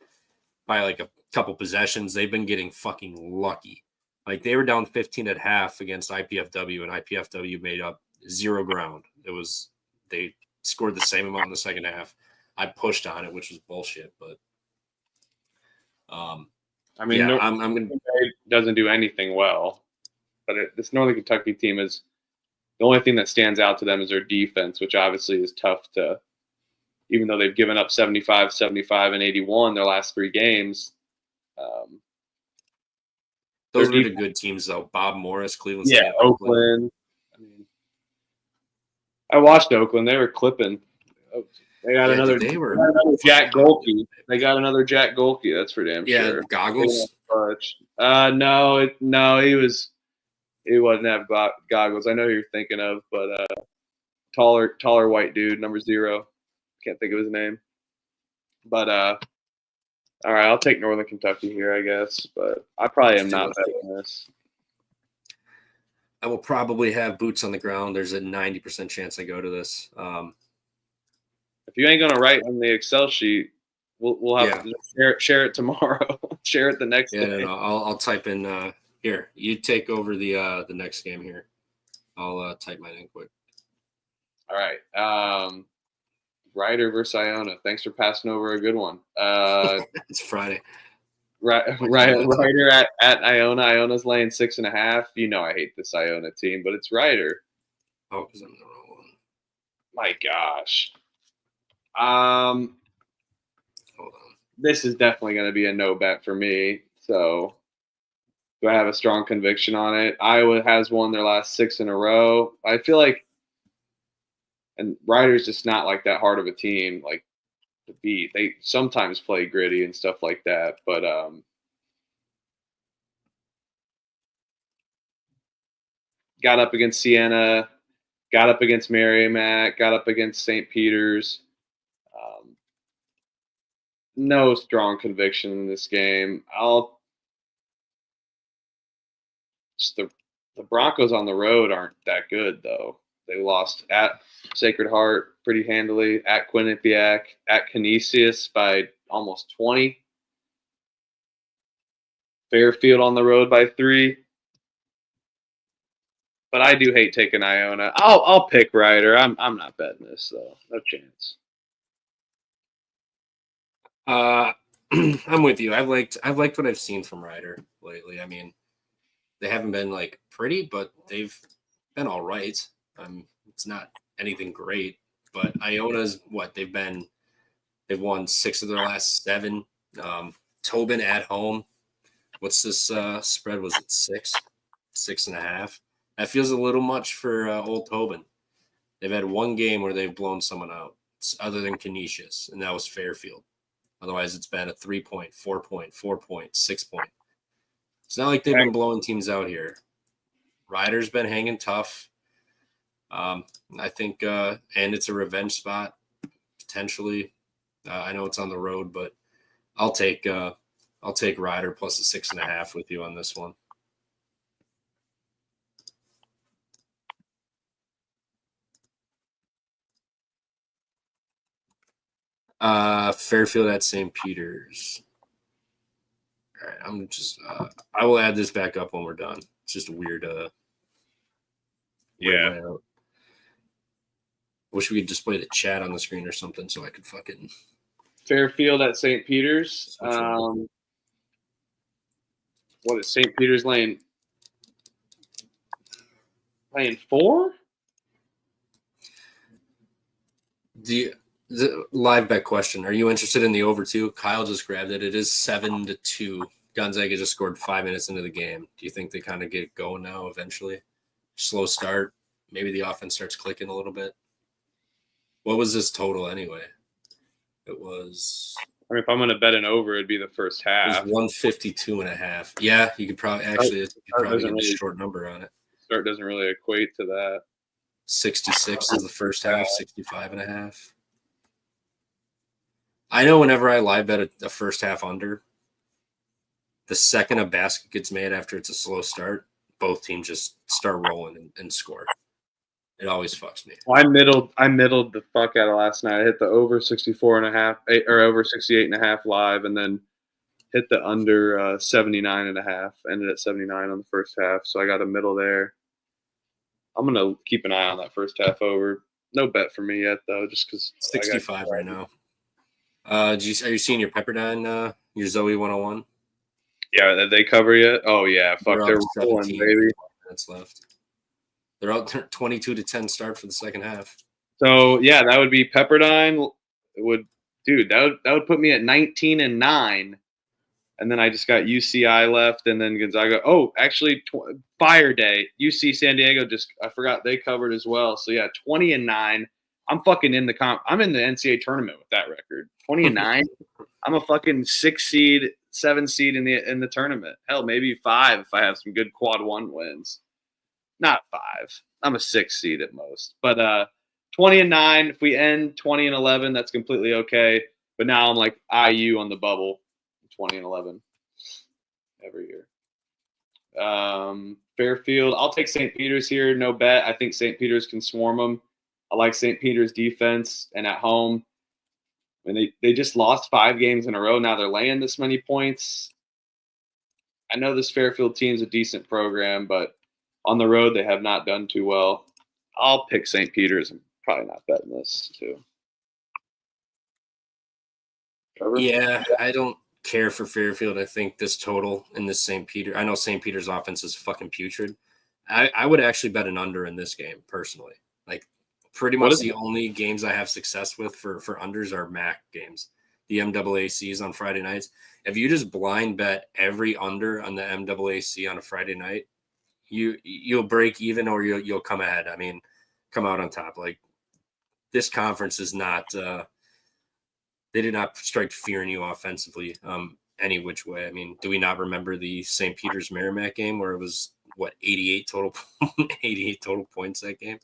by like a couple possessions. They've been getting fucking lucky. Like they were down 15 at half against IPFW, and IPFW made up 0 ground. They scored the same amount in the second half. I pushed on it, which was bullshit. But I mean, yeah, I'm gonna doesn't do anything well. But this Northern Kentucky team is the only thing that stands out to them is their defense, which obviously is tough to, even though they've given up 75, 75, and 81 their last 3 games. Those were the good teams, though. Bob Morris, Cleveland State. Yeah, Oakland. I mean, I watched Oakland. They were clipping. They got another Jack Golke. They got another Jack Golke. That's for damn sure. Yeah, goggles. No, he wasn't have goggles. I know who you're thinking of, but taller white dude, number 0. Can't think of his name. But all right, I'll take Northern Kentucky here, I guess. But I probably am not betting this. I will probably have boots on the ground. There's a 90% chance I go to this. If you ain't gonna write on the Excel sheet, we'll have to share it tomorrow. Share it the next day. No, I'll type in. Here, you take over the next game here. I'll type mine in quick. All right. Ryder versus Iona. Thanks for passing over a good one. It's Friday. Ryder at Iona. Iona's laying 6.5. You know I hate this Iona team, but it's Ryder. Oh, because I'm the wrong one. My gosh. Hold on. This is definitely going to be a no bet for me. So, do I have a strong conviction on it? Iowa has won their last 6 in a row. I feel like, and Ryder's just not like that hard of a team, like to beat. They sometimes play gritty and stuff like that, but got up against Siena, got up against Merrimack, got up against St. Peter's. No strong conviction in this game. The Broncos on the road aren't that good, though. They lost at Sacred Heart pretty handily, at Quinnipiac, at Canisius by almost 20. Fairfield on the road by 3. But I do hate taking Iona. I'll pick Ryder. I'm not betting this, though. No chance. I'm with you. I've liked what I've seen from Ryder lately. I mean, they haven't been like pretty, but they've been all right. It's not anything great, but Iona's what they've won 6 of their last 7. Tobin at home. What's this spread? Was it 6.5? That feels a little much for old Tobin. They've had one game where they've blown someone out, other than Canisius, and that was Fairfield. Otherwise, it's been a 3-point, 4-point, 4-point, 6-point. It's not like they've been blowing teams out here. Ryder's been hanging tough. I think, and it's a revenge spot potentially. I know it's on the road, but I'll take Ryder plus a 6.5 with you on this one. Fairfield at St. Peter's. All right, I'm just. I will add this back up when we're done. It's just a weird. Yeah. Layout. Wish we could display the chat on the screen or something so I could fucking. Fairfield at St. Peter's. What is St. Peter's laying 4? The live bet question. Are you interested in the over 2? Kyle just grabbed it. It is 7-2. Gonzaga just scored 5 minutes into the game. Do you think they kind of get going now eventually? Slow start. Maybe the offense starts clicking a little bit. What was this total anyway? It was. I mean, if I'm going to bet an over, it'd be the first half. It was 152.5. Yeah, you could probably get a short number on it. Start doesn't really equate to that. 66 is the first half, 65.5. I know whenever I live bet a first half under, the second a basket gets made after it's a slow start, both teams just start rolling and score. It always fucks me. Well, I middled the fuck out of last night. I hit the over 64.5 or over 68.5 live, and then hit the under 79.5. Ended at 79 on the first half, so I got a middle there. I'm gonna keep an eye on that first half over. No bet for me yet though, just because 65 right now. Are you seeing your Pepperdine, your Zoe 101? Yeah, did they cover yet? Oh yeah, fuck, they're rolling, baby. Minutes left. They're out 22-10 start for the second half. So yeah, that would be Pepperdine. That would put me at 19-9, and then I just got UCI left, and then Gonzaga. Oh, actually, Fire Day, UC San Diego. I forgot they covered as well. So yeah, 20-9. I'm fucking in the comp. I'm in the NCAA tournament with that record. 20-9. I'm a fucking 6 seed, 7 seed in the tournament. Hell, maybe 5 if I have some good quad 1 wins. Not 5. I'm a 6 seed at most. But 20-9. If we end 20-11, that's completely okay. But now I'm like IU on the bubble, 20-11 every year. Fairfield. I'll take St. Peter's here. No bet. I think St. Peter's can swarm them. I like St. Peter's defense, and at home, I mean, they just lost 5 games in a row. Now they're laying this many points. I know this Fairfield team's a decent program, but on the road they have not done too well. I'll pick St. Peter's. I'm probably not betting this too. Trevor? Yeah, I don't care for Fairfield. I think this total in this St. Peter. I know St. Peter's offense is fucking putrid. I would actually bet an under in this game personally. Like pretty much the only games I have success with for unders are MAC games. The MAACs on Friday nights. If you just blind bet every under on the MAAC on a Friday night, you'll break even or you'll come ahead. I mean, come out on top. Like this conference is not they did not strike fear in you offensively any which way. I mean, do we not remember the St. Peter's Merrimack game where it was 88 total points that game?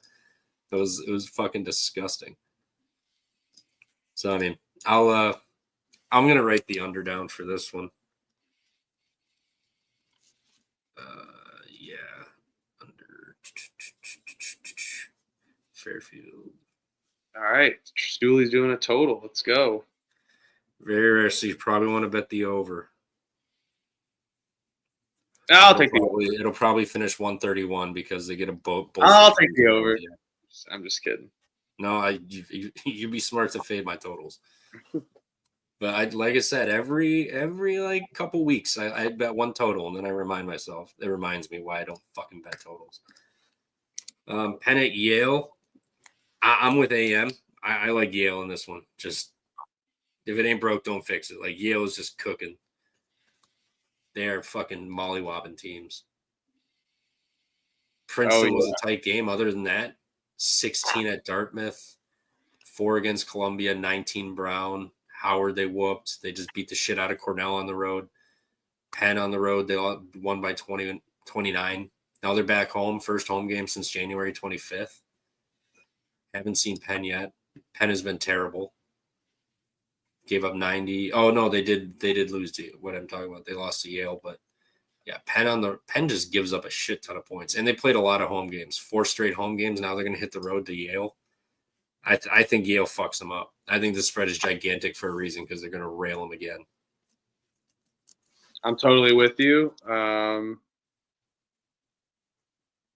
It was fucking disgusting. So I mean, I'm gonna write the under down for this one. Yeah, under Fairfield. All right, Stooley's doing a total. Let's go. Very rare, so you probably want to bet the over. I'll take the over. It'll probably finish 131 because they get a both. I'll take the over. Yeah. I'm just kidding. No, you'd be smart to fade my totals. But like I said, every like couple weeks, I bet one total, and then I remind myself. It reminds me why I don't fucking bet totals. Penn at Yale. I'm with AM. I like Yale in this one. Just if it ain't broke, don't fix it. Like Yale is just cooking. They're fucking mollywobbing teams. Princeton was a tight game. Other than that, 16 at Dartmouth, 4 against Columbia, 19 Brown. Howard they whooped. They just beat the shit out of Cornell on the road. Penn on the road, they all won by 29. Now they're back home. First home game since January 25th. Haven't seen Penn yet. Penn has been terrible. Gave up 90. Oh no, they did lose to what I'm talking about. They lost to Yale, but yeah, Penn just gives up a shit ton of points. And they played a lot of home games. 4 straight home games. Now they're gonna hit the road to Yale. I think Yale fucks them up. I think the spread is gigantic for a reason because they're gonna rail them again. I'm totally with you.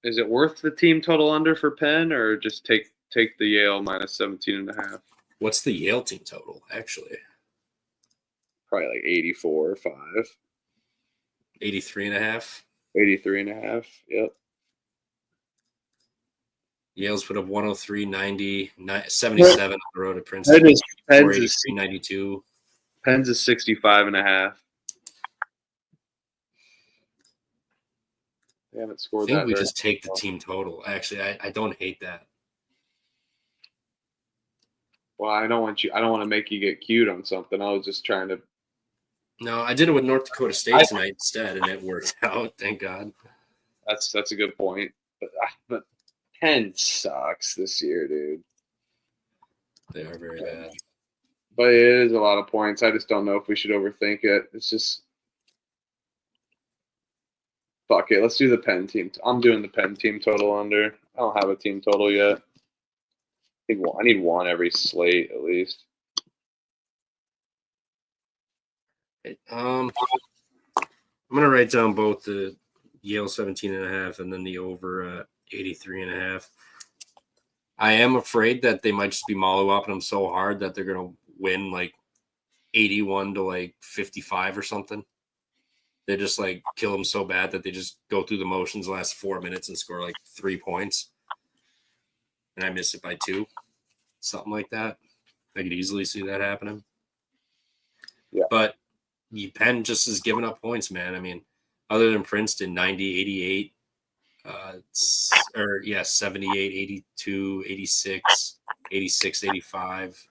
Is it worth the team total under for Penn, or just take the Yale minus 17.5? What's the Yale team total, actually? Probably like 84 or 5. 83.5. 83.5. Yep. Yale's put up 103, 90, 77 on the road at Princeton. Penn's is 92. Penn's is 65.5. They haven't scored that. I think we just take the team total. Actually, I don't hate that. Well, I don't want to make you get cute on something. I was just trying to. No, I did it with North Dakota State tonight instead, and it worked out. Thank God. That's a good point. But Penn sucks this year, dude. They are very bad. But it is a lot of points. I just don't know if we should overthink it. It's just. Fuck it. Let's do the Penn team. I'm doing the Penn team total under. I don't have a team total yet. I need one every slate at least. I'm gonna write down both the Yale 17.5 and then the over 83.5. I am afraid that they might just be mollywopping them so hard that they're gonna win like 81 to like 55 or something. They just like kill them so bad that they just go through the motions the last 4 minutes and score like 3 points. And I miss it by 2, something like that. I could easily see that happening. Yeah. But Penn just is giving up points, man. I mean, other than Princeton, 90, 88, 78, 82, 86, 86, 85.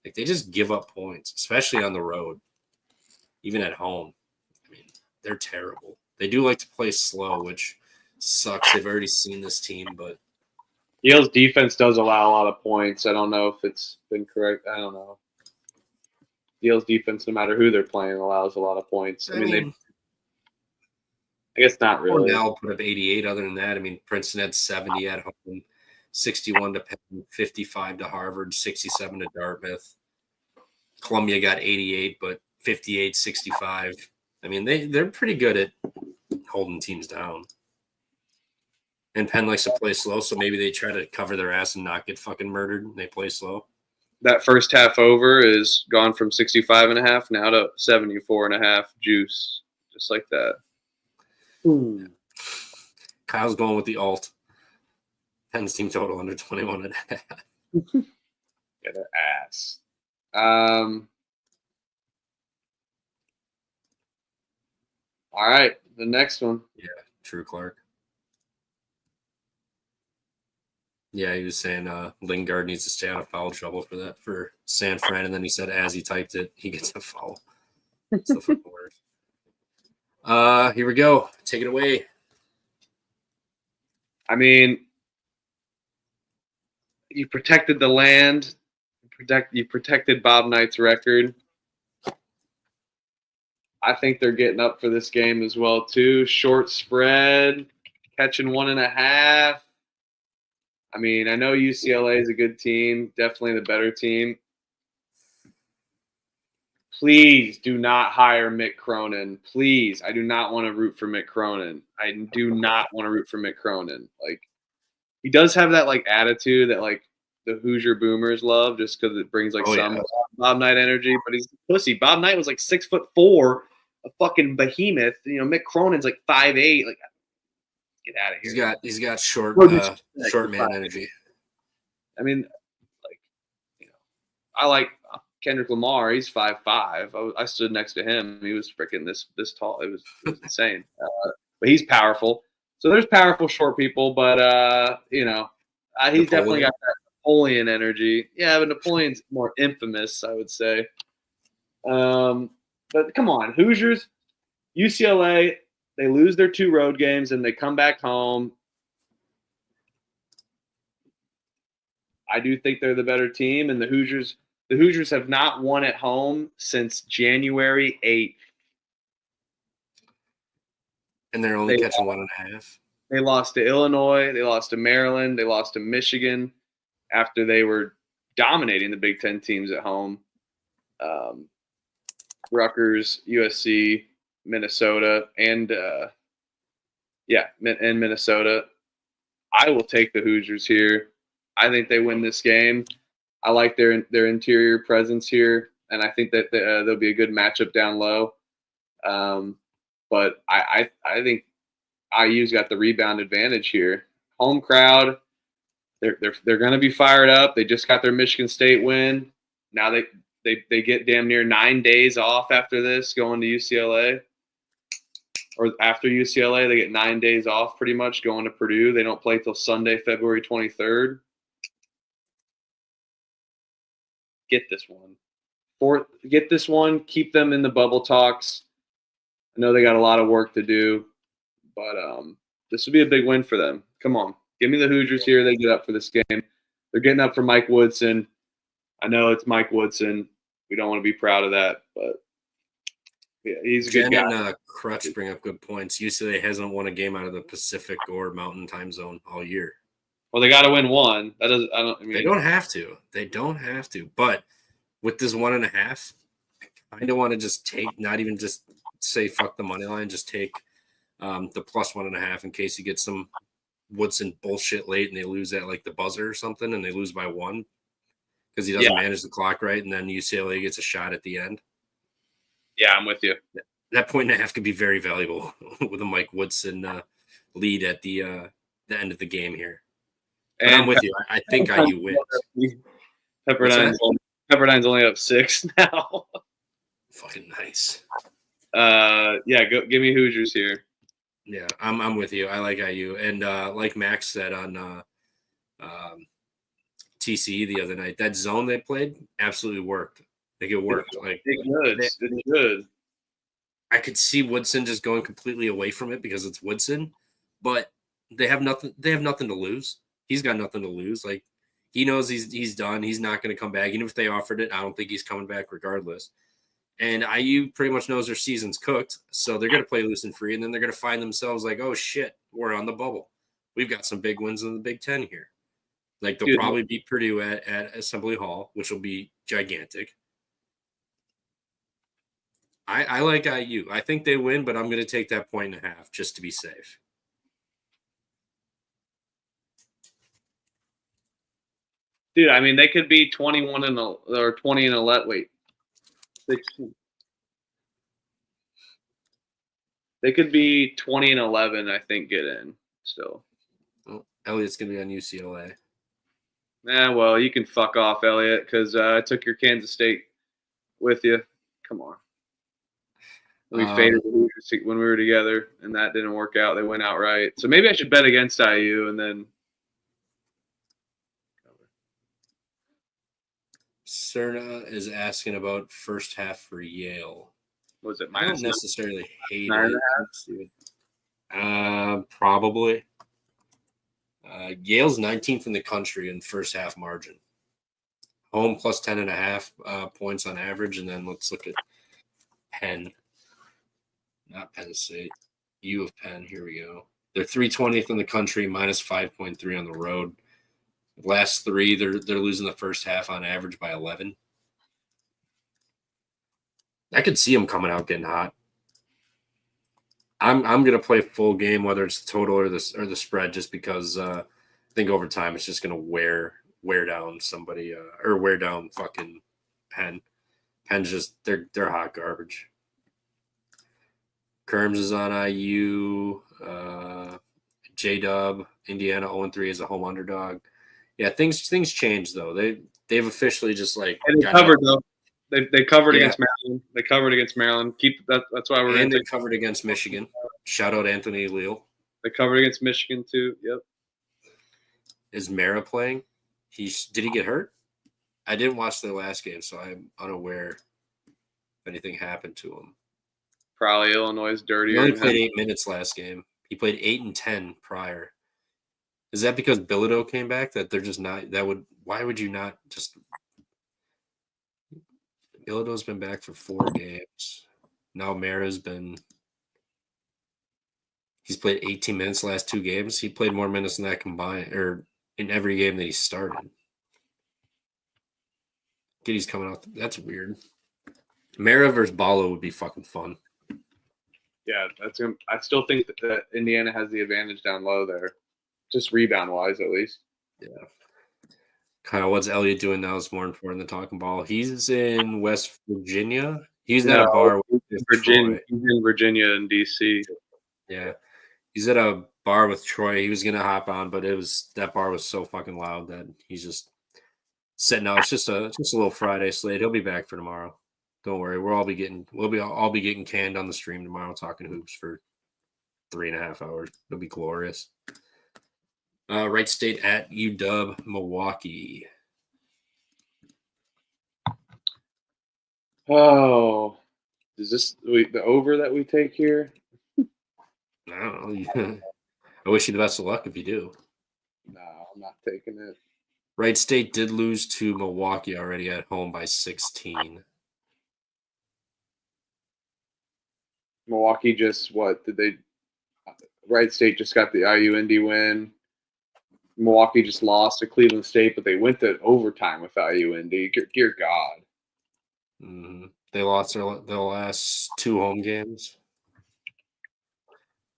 Like they just give up points, especially on the road, even at home. I mean, they're terrible. They do like to play slow, which sucks. They've already seen this team, but Yale's defense does allow a lot of points. I don't know if it's been correct. I don't know. Yale's defense, no matter who they're playing, allows a lot of points. I mean I guess not really. Cornell put up 88. Other than that, I mean, Princeton had 70 at home, 61 to Penn, 55 to Harvard, 67 to Dartmouth. Columbia got 88, but 58, 65. I mean, they're pretty good at holding teams down. And Penn likes to play slow, so maybe they try to cover their ass and not get fucking murdered. And they play slow. That first half over is gone from 65.5 now to 74.5 juice, just like that. Ooh. Kyle's going with the alt. Penn's team total under 21.5. Get an ass. All right, the next one. Yeah, Drew Clark. Yeah, he was saying Lingard needs to stay out of foul trouble for San Fran, and then he said as he typed it, he gets a foul. That's the fucking word. Here we go. Take it away. I mean, you protected the land. You protected Bob Knight's record. I think they're getting up for this game as well, too. Short spread, catching 1.5. I mean, I know UCLA is a good team, definitely the better team. Please do not hire Mick Cronin. Please. I do not want to root for Mick Cronin. I do not want to root for Mick Cronin. Like, he does have that, like, attitude that, like, the Hoosier Boomers love just because it brings like Bob Knight energy. But he's a pussy. Bob Knight was like 6'4", a fucking behemoth. Mick Cronin's like 5'8". Like, get out of here. He's got short man energy. I mean, like, I like Kendrick Lamar. He's 5'5". I stood next to him. He was freaking this tall. It was insane. But he's powerful. So there's powerful short people, but he's definitely got that Napoleon energy. Yeah, but Napoleon's more infamous, I would say. But come on, Hoosiers, UCLA, they lose their 2 road games and they come back home. I do think they're the better team, and the Hoosiers have not won at home since January 8th. And they're only catching 1.5. They lost to Illinois. They lost to Maryland. They lost to Michigan after they were dominating the Big Ten teams at home. Rutgers, USC, Minnesota, and Minnesota. I will take the Hoosiers here. I think they win this game. I like their interior presence here, and I think that there'll be a good matchup down low. But I think IU's got the rebound advantage here. Home crowd, they're going to be fired up. They just got their Michigan State win. Now they get damn near 9 days off after this, going to UCLA. Or after UCLA, they get 9 days off pretty much going to Purdue. They don't play till Sunday, February 23rd. Get this one. Get this one. Keep them in the bubble talks. I know they got a lot of work to do, but this would be a big win for them. Come on. Give me the Hoosiers here. They get up for this game. They're getting up for Mike Woodson. I know it's Mike Woodson. We don't want to be proud of that, but yeah, he's a good guy. And Crutch bring up good points. UCLA hasn't won a game out of the Pacific or Mountain Time Zone all year. Well, they got to win one. They don't have to. They don't have to. But with this 1.5, I kind of want to just take, not even just say fuck the money line, just take the plus 1.5 in case you get some Woodson bullshit late and they lose at like the buzzer or something and they lose by 1 because he doesn't manage the clock right, and then UCLA gets a shot at the end. Yeah, I'm with you. That 1.5 could be very valuable with a Mike Woodson lead at the end of the game here. And I'm with you. I think IU wins. Pepperdine's only up 6 now. Fucking nice. Give me Hoosiers here. Yeah, I'm with you. I like IU, and like Max said on TCE the other night, that zone they played absolutely worked. Like it worked. Like it's good. I could see Woodson just going completely away from it because it's Woodson, but they have nothing. They have nothing to lose. He's got nothing to lose. Like he knows he's done. He's not going to come back. Even if they offered it, I don't think he's coming back regardless. And IU pretty much knows their season's cooked, so they're going to play loose and free, and then they're going to find themselves like, oh, shit, we're on the bubble. We've got some big wins in the Big Ten here. Like, they'll probably beat Purdue at Assembly Hall, which will be gigantic. I like IU. I think they win, but I'm going to take that 1.5 just to be safe. Dude, I mean, they could be 21 or 20 and 11. Wait. 16. They could be 20 and 11, I think, get in still. Well, Elliot's going to be on UCLA. Well, you can fuck off, Elliot, because I took your Kansas State with you. Come on. We faded when we were together, and that didn't work out. They went outright. So maybe I should bet against IU and then. Cerna is asking about first half for Yale. Was it I minus? don't necessarily hate 9.5? Probably. Yale's 19th in the country in first half margin. Home plus 10.5 points on average, and then let's look at Penn. Not Penn State. U of Penn. Here we go. They're 320th in the country, minus 5.3 on the road. Last 3, they're losing the first half on average by 11. I could see them coming out getting hot. I'm going to play full game, whether it's the total or the spread, just because I think over time it's just going to wear wear down somebody or wear down fucking Penn. Penn's just they're hot garbage. Kerms is on IU. J-Dub, Indiana 0-3 as a home underdog. Yeah, things change though. They've officially just like and they covered though. They covered against Maryland. They covered against Maryland. That's why we're and they covered against Michigan. Shout out Anthony Leal. They covered against Michigan too. Yep. Is Mara playing? Did he get hurt? I didn't watch the last game, so I'm unaware if anything happened to him. Probably Illinois is dirtier. He only played 8 minutes last game. He played 8 and 10 prior. Is that because Bilodeau came back that they're just not why would you not just Bilodeau's been back for 4 games. Now Mara's he's played 18 minutes the last 2 games. He played more minutes than that combined or in every game that he started. Giddy's coming out. That's weird. Mara versus Balo would be fucking fun. Yeah, I still think that Indiana has the advantage down low there. Just rebound-wise, at least. Yeah. Kind of what's Elliott doing now is more important than talking ball. He's in West Virginia. He's at a bar with Virginia. He's in Virginia and D.C. Yeah. He's at a bar with Troy. He was going to hop on, but that bar was so fucking loud that he's just sitting out. It's just a little Friday slate. He'll be back for tomorrow. Don't worry. We'll all be getting canned on the stream tomorrow talking hoops for 3.5 hours. It'll be glorious. Wright State at UW Milwaukee. Oh, is this the over that we take here? I don't know. I wish you the best of luck if you do. No, I'm not taking it. Wright State did lose to Milwaukee already at home by 16. Milwaukee just Wright State just got the IU Indy win. Milwaukee just lost to Cleveland State, but they went to overtime with IU Indy. Dear God. Mm-hmm. They lost their last 2 home games.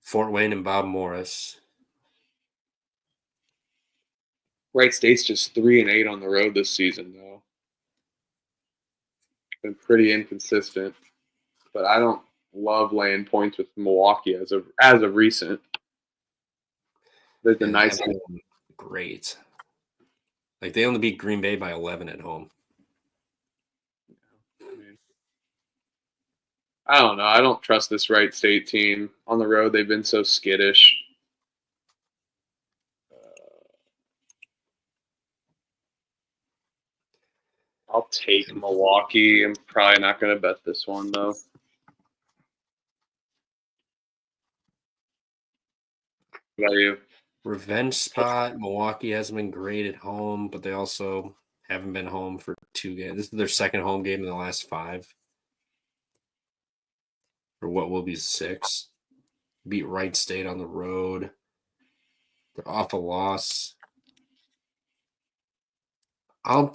Fort Wayne and Bob Morris. Wright State's just 3-8 on the road this season, though. Been pretty inconsistent, but I don't love laying points with Milwaukee as of recent. There's a nice great. Like they only beat Green Bay by 11 at home. I don't know. I don't trust this Wright State team on the road. They've been so skittish. I'll take Milwaukee. I'm probably not going to bet this one, though. What about you? Revenge spot. Milwaukee hasn't been great at home, but they also haven't been home for 2 games. This is their second home game in the last 5. Or what will be 6. Beat Wright State on the road. They're off a loss. I'll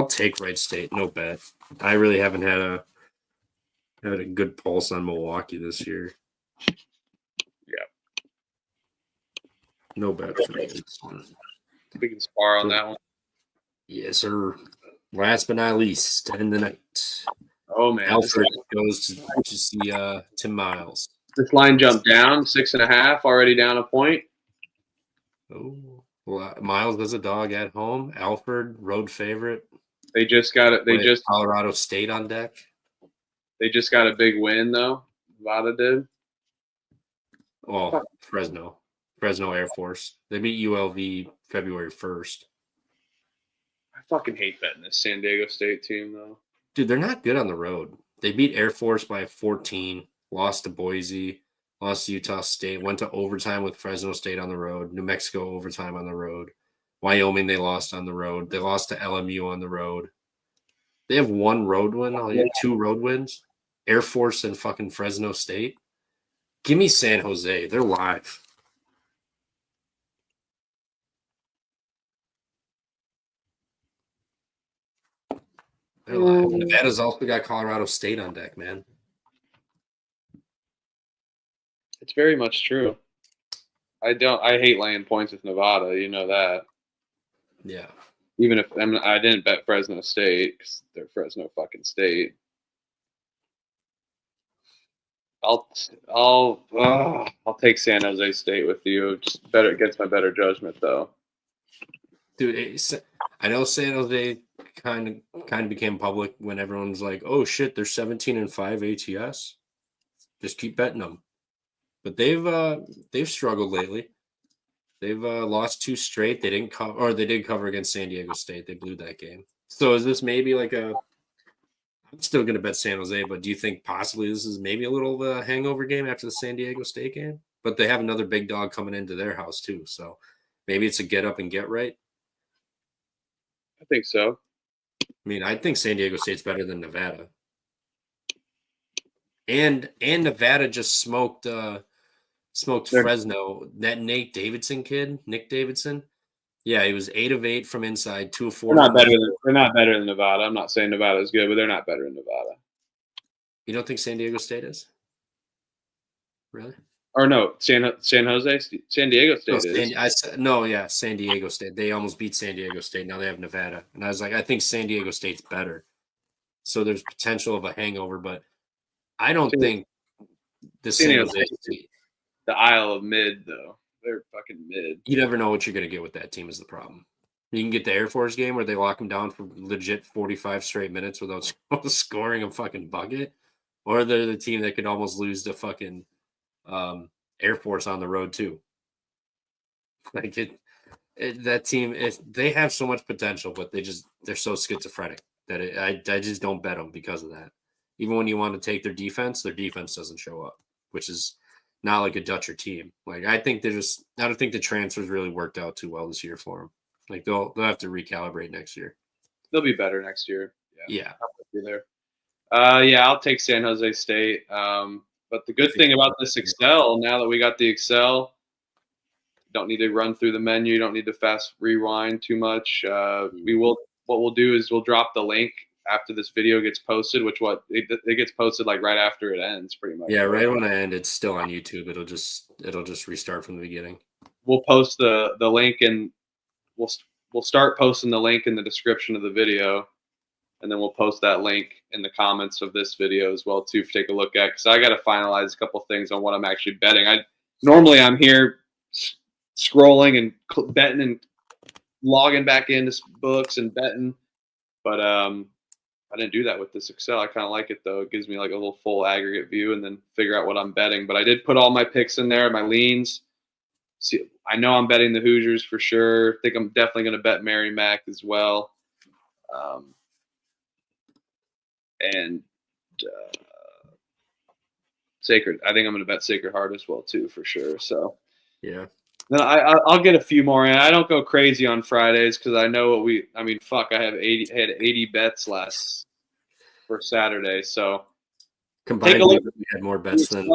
take Wright State. No bet. I really haven't had a good pulse on Milwaukee this year. Yeah. No bet for me. We can spar on that one. Yes, sir. Last but not least, end the night. Oh man, Alfred goes to see Tim Miles. This line jumped down 6.5, already down a point. Oh, well, Miles does a dog at home. Alfred, road favorite. They just got it. They just Colorado State on deck. They just got a big win though. Nevada did. Well, Fresno Air Force. They beat ULV February 1st. I fucking hate betting this San Diego State team though. Dude, they're not good on the road. They beat Air Force by 14, lost to Boise, lost to Utah State, went to overtime with Fresno State on the road, New Mexico overtime on the road, Wyoming they lost on the road. They lost to LMU on the road. They have 1 road win. They have 2 road wins. Air Force and fucking Fresno State. Give me San Jose. They're live. They're live. Nevada's also got Colorado State on deck, man. It's very much true. I hate laying points with Nevada. You know that. Yeah. Even if I didn't bet Fresno State because they're Fresno fucking State. I'll take San Jose State with you. Just better against my better judgment though. Dude, I know San Jose kind of became public when everyone's like, "Oh shit, they're 17-5 ATS." Just keep betting them. But they've struggled lately. They've lost 2 straight. They didn't cover, or they did cover against San Diego State. They blew that game. So is this maybe like a? I'm still going to bet San Jose, but do you think possibly this is maybe a little of a hangover game after the San Diego State game? But they have another big dog coming into their house too, so maybe it's a get up and get right. I think so. I mean, I think San Diego State's better than Nevada. And Nevada just smoked Fresno. That Nick Davidson kid. Yeah, he was 8 of 8 from inside, 2 of 4. They're not better than Nevada. I'm not saying Nevada is good, but they're not better than Nevada. You don't think San Diego State is? Really? Or no, San Diego State is. San Diego State. They almost beat San Diego State. Now they have Nevada. And I was like, I think San Diego State's better. So there's potential of a hangover, but I don't think the San Jose State. The Isle of Mid, though. They're fucking mid. You never know what you're going to get with that team is the problem. You can get the Air Force game where they lock them down for legit 45 straight minutes without scoring a fucking bucket. Or they're the team that could almost lose to fucking Air Force on the road too. Like that team, they have so much potential, but they're so schizophrenic that I just don't bet them because of that. Even when you want to take their defense doesn't show up, which is not like a Dutcher team. Like I don't think the transfers really worked out too well this year for them. Like they'll have to recalibrate next year. They'll be better next year. Yeah. I'll be there. I'll take San Jose State. But the good thing about this Excel, now that we got the Excel, don't need to run through the menu. Don't need to fast rewind too much. What we'll do is we'll drop the link after this video gets posted, it gets posted like right after it ends, pretty much. Yeah, right when I end, it's still on YouTube. It'll just restart from the beginning. We'll post the link and we'll start posting the link in the description of the video, and then we'll post that link in the comments of this video as well too, to take a look at, because I got to finalize a couple things on what I'm actually betting. Normally I'm here scrolling and betting and logging back into books and betting, but I didn't do that with this Excel. I kind of like it though. It gives me like a little full aggregate view and then figure out what I'm betting. But I did put all my picks in there, my leans. See, I know I'm betting the Hoosiers for sure. I think I'm definitely going to bet Merrimack as well. And Sacred. I think I'm going to bet Sacred Heart as well too, for sure. So yeah. Then I'll get a few more in. I don't go crazy on Fridays because I know I had 80 bets for Saturday. So combined, we had more bets than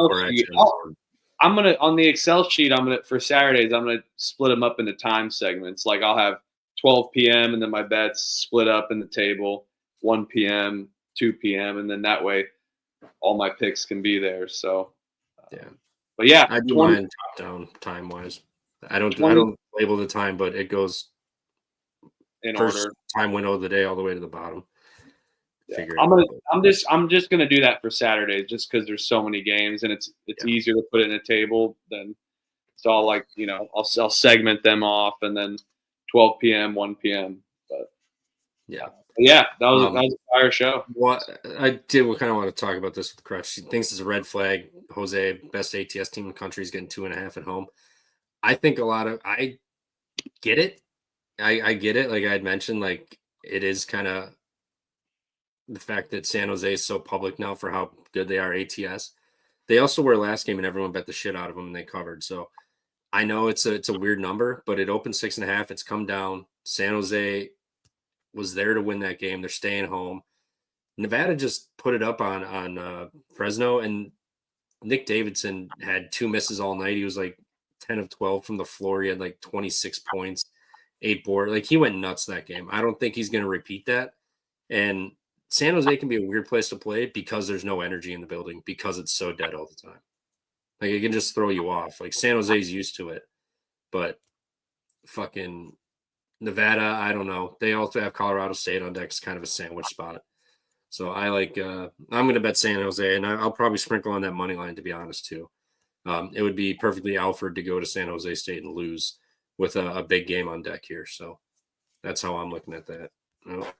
I'm gonna on the Excel sheet. For Saturdays. I'm gonna split them up into time segments. Like I'll have 12 p.m. and then my bets split up in the table. 1 p.m., 2 p.m. and then that way, all my picks can be there. So yeah. But yeah, I do mine top down time wise. I don't label the time, but it goes in first order. Time window of the day all the way to the bottom. Yeah. I'm just gonna do that for Saturdays, just because there's so many games and it's easier to put it in a table than it's all like I'll segment them off and then 12 p.m. 1 p.m. But that was a fire show. What I did, we kind of want to talk about this with Crush. She thinks it's a red flag. Jose, best ATS team in the country, is getting 2.5 at home. I think I get it. I get it. Like I had mentioned, like it is kind of the fact that San Jose is so public now for how good they are ATS. They also were last game and everyone bet the shit out of them and they covered. So I know it's a weird number, but it opened 6.5. It's come down. San Jose was there to win that game. They're staying home. Nevada just put it up on Fresno, and Nick Davidson had 2 misses all night. He was like 10 of 12 from the floor. He had like 26 points, 8 boards. Like he went nuts that game. I don't think he's going to repeat that. And San Jose can be a weird place to play because there's no energy in the building, because it's so dead all the time. Like it can just throw you off. Like San Jose's used to it, but fucking Nevada, I don't know. They also have Colorado State on deck. It's kind of a sandwich spot. So I like I'm going to bet San Jose, and I'll probably sprinkle on that money line, to be honest, too. It would be perfectly Alfred to go to San Jose State and lose with a big game on deck here. So that's how I'm looking at that. Oh.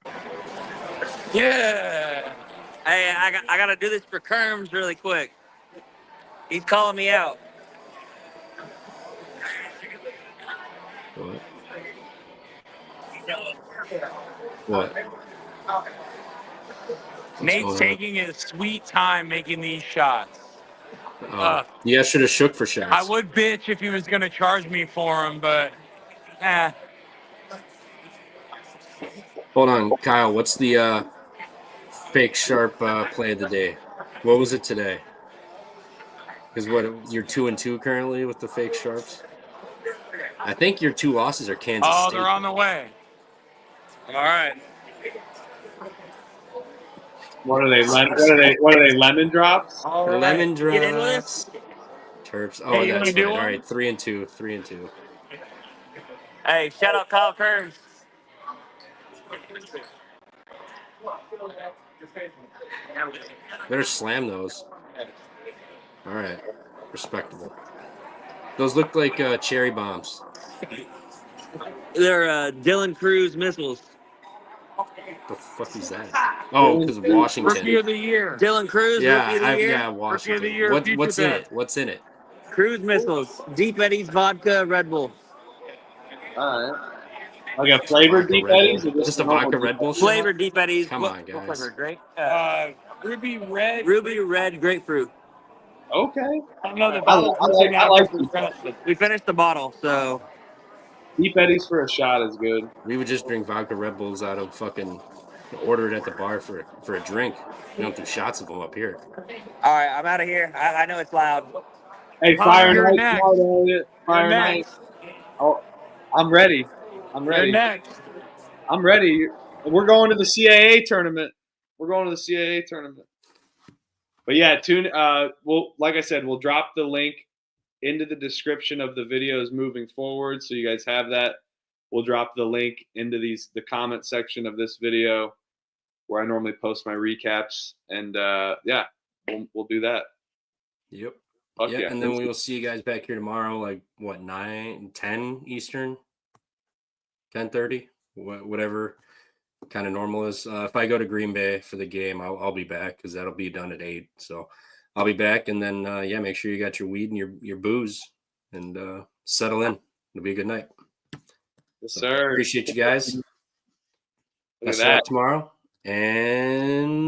Yeah. Hey, I got to do this for Kerms really quick. He's calling me out. What? Nate's taking his sweet time making these shots. Yeah, should have shook for shots. I would bitch if he was going to charge me for them, but Hold on, Kyle. What's the fake sharp play of the day? What was it today? Because you're 2-2 currently with the fake sharps. I think your 2 losses are Kansas State. They're on the way. All right. What are they? What are they? Lemon drops? All right. Lemon drops. Get in with us? Terps. Oh, Hey, that's you right. wanna do All right, 3-2. 3-2. Hey, shout out Kyle Kerms. Better slam those. All right, respectable. Those look like cherry bombs. They're Dylan Cruz missiles. The fuck is that? Oh, because Washington. Rookie of the year. Dylan Cruz, Rookie of the Year. Yeah, Rookie of the Washington. year, What's in future it? What's in it? Cruz missiles. Deep Eddies, vodka, Red Bull. All right. Like a flavored Deep Eddies? Just a vodka Red Bull shot? Flavored Deep Eddies. Come on, guys. What flavor? Grape? Ruby red. Ruby red grapefruit. Okay. I don't know the I like Deep We finished the bottle, so. Deep Eddies for a shot is good. We would just drink vodka Red Bulls out of fucking order it at the bar for a drink. We don't do shots of them up here. All right, I'm out of here. I know it's loud. Hey, you're Fire next. Night. Fire You're Night. next. Oh, I'm ready. You're next. I'm ready. We're going to the CAA tournament. But yeah, like I said, we'll drop the link into the description of the videos moving forward, so you guys have that. We'll drop the link into the comment section of this video where I normally post my recaps, and we'll do that. Yep. Yeah. And then we will see you guys back here tomorrow, like what, 9-10 Eastern, 10:30, whatever kind of normal is. If I go to Green Bay for the game, I'll be back because that'll be done at 8. So I'll be back, and then make sure you got your weed and your booze, and settle in. It'll be a good night. Yes, sir. Appreciate you guys. Look at Best that. of luck tomorrow, and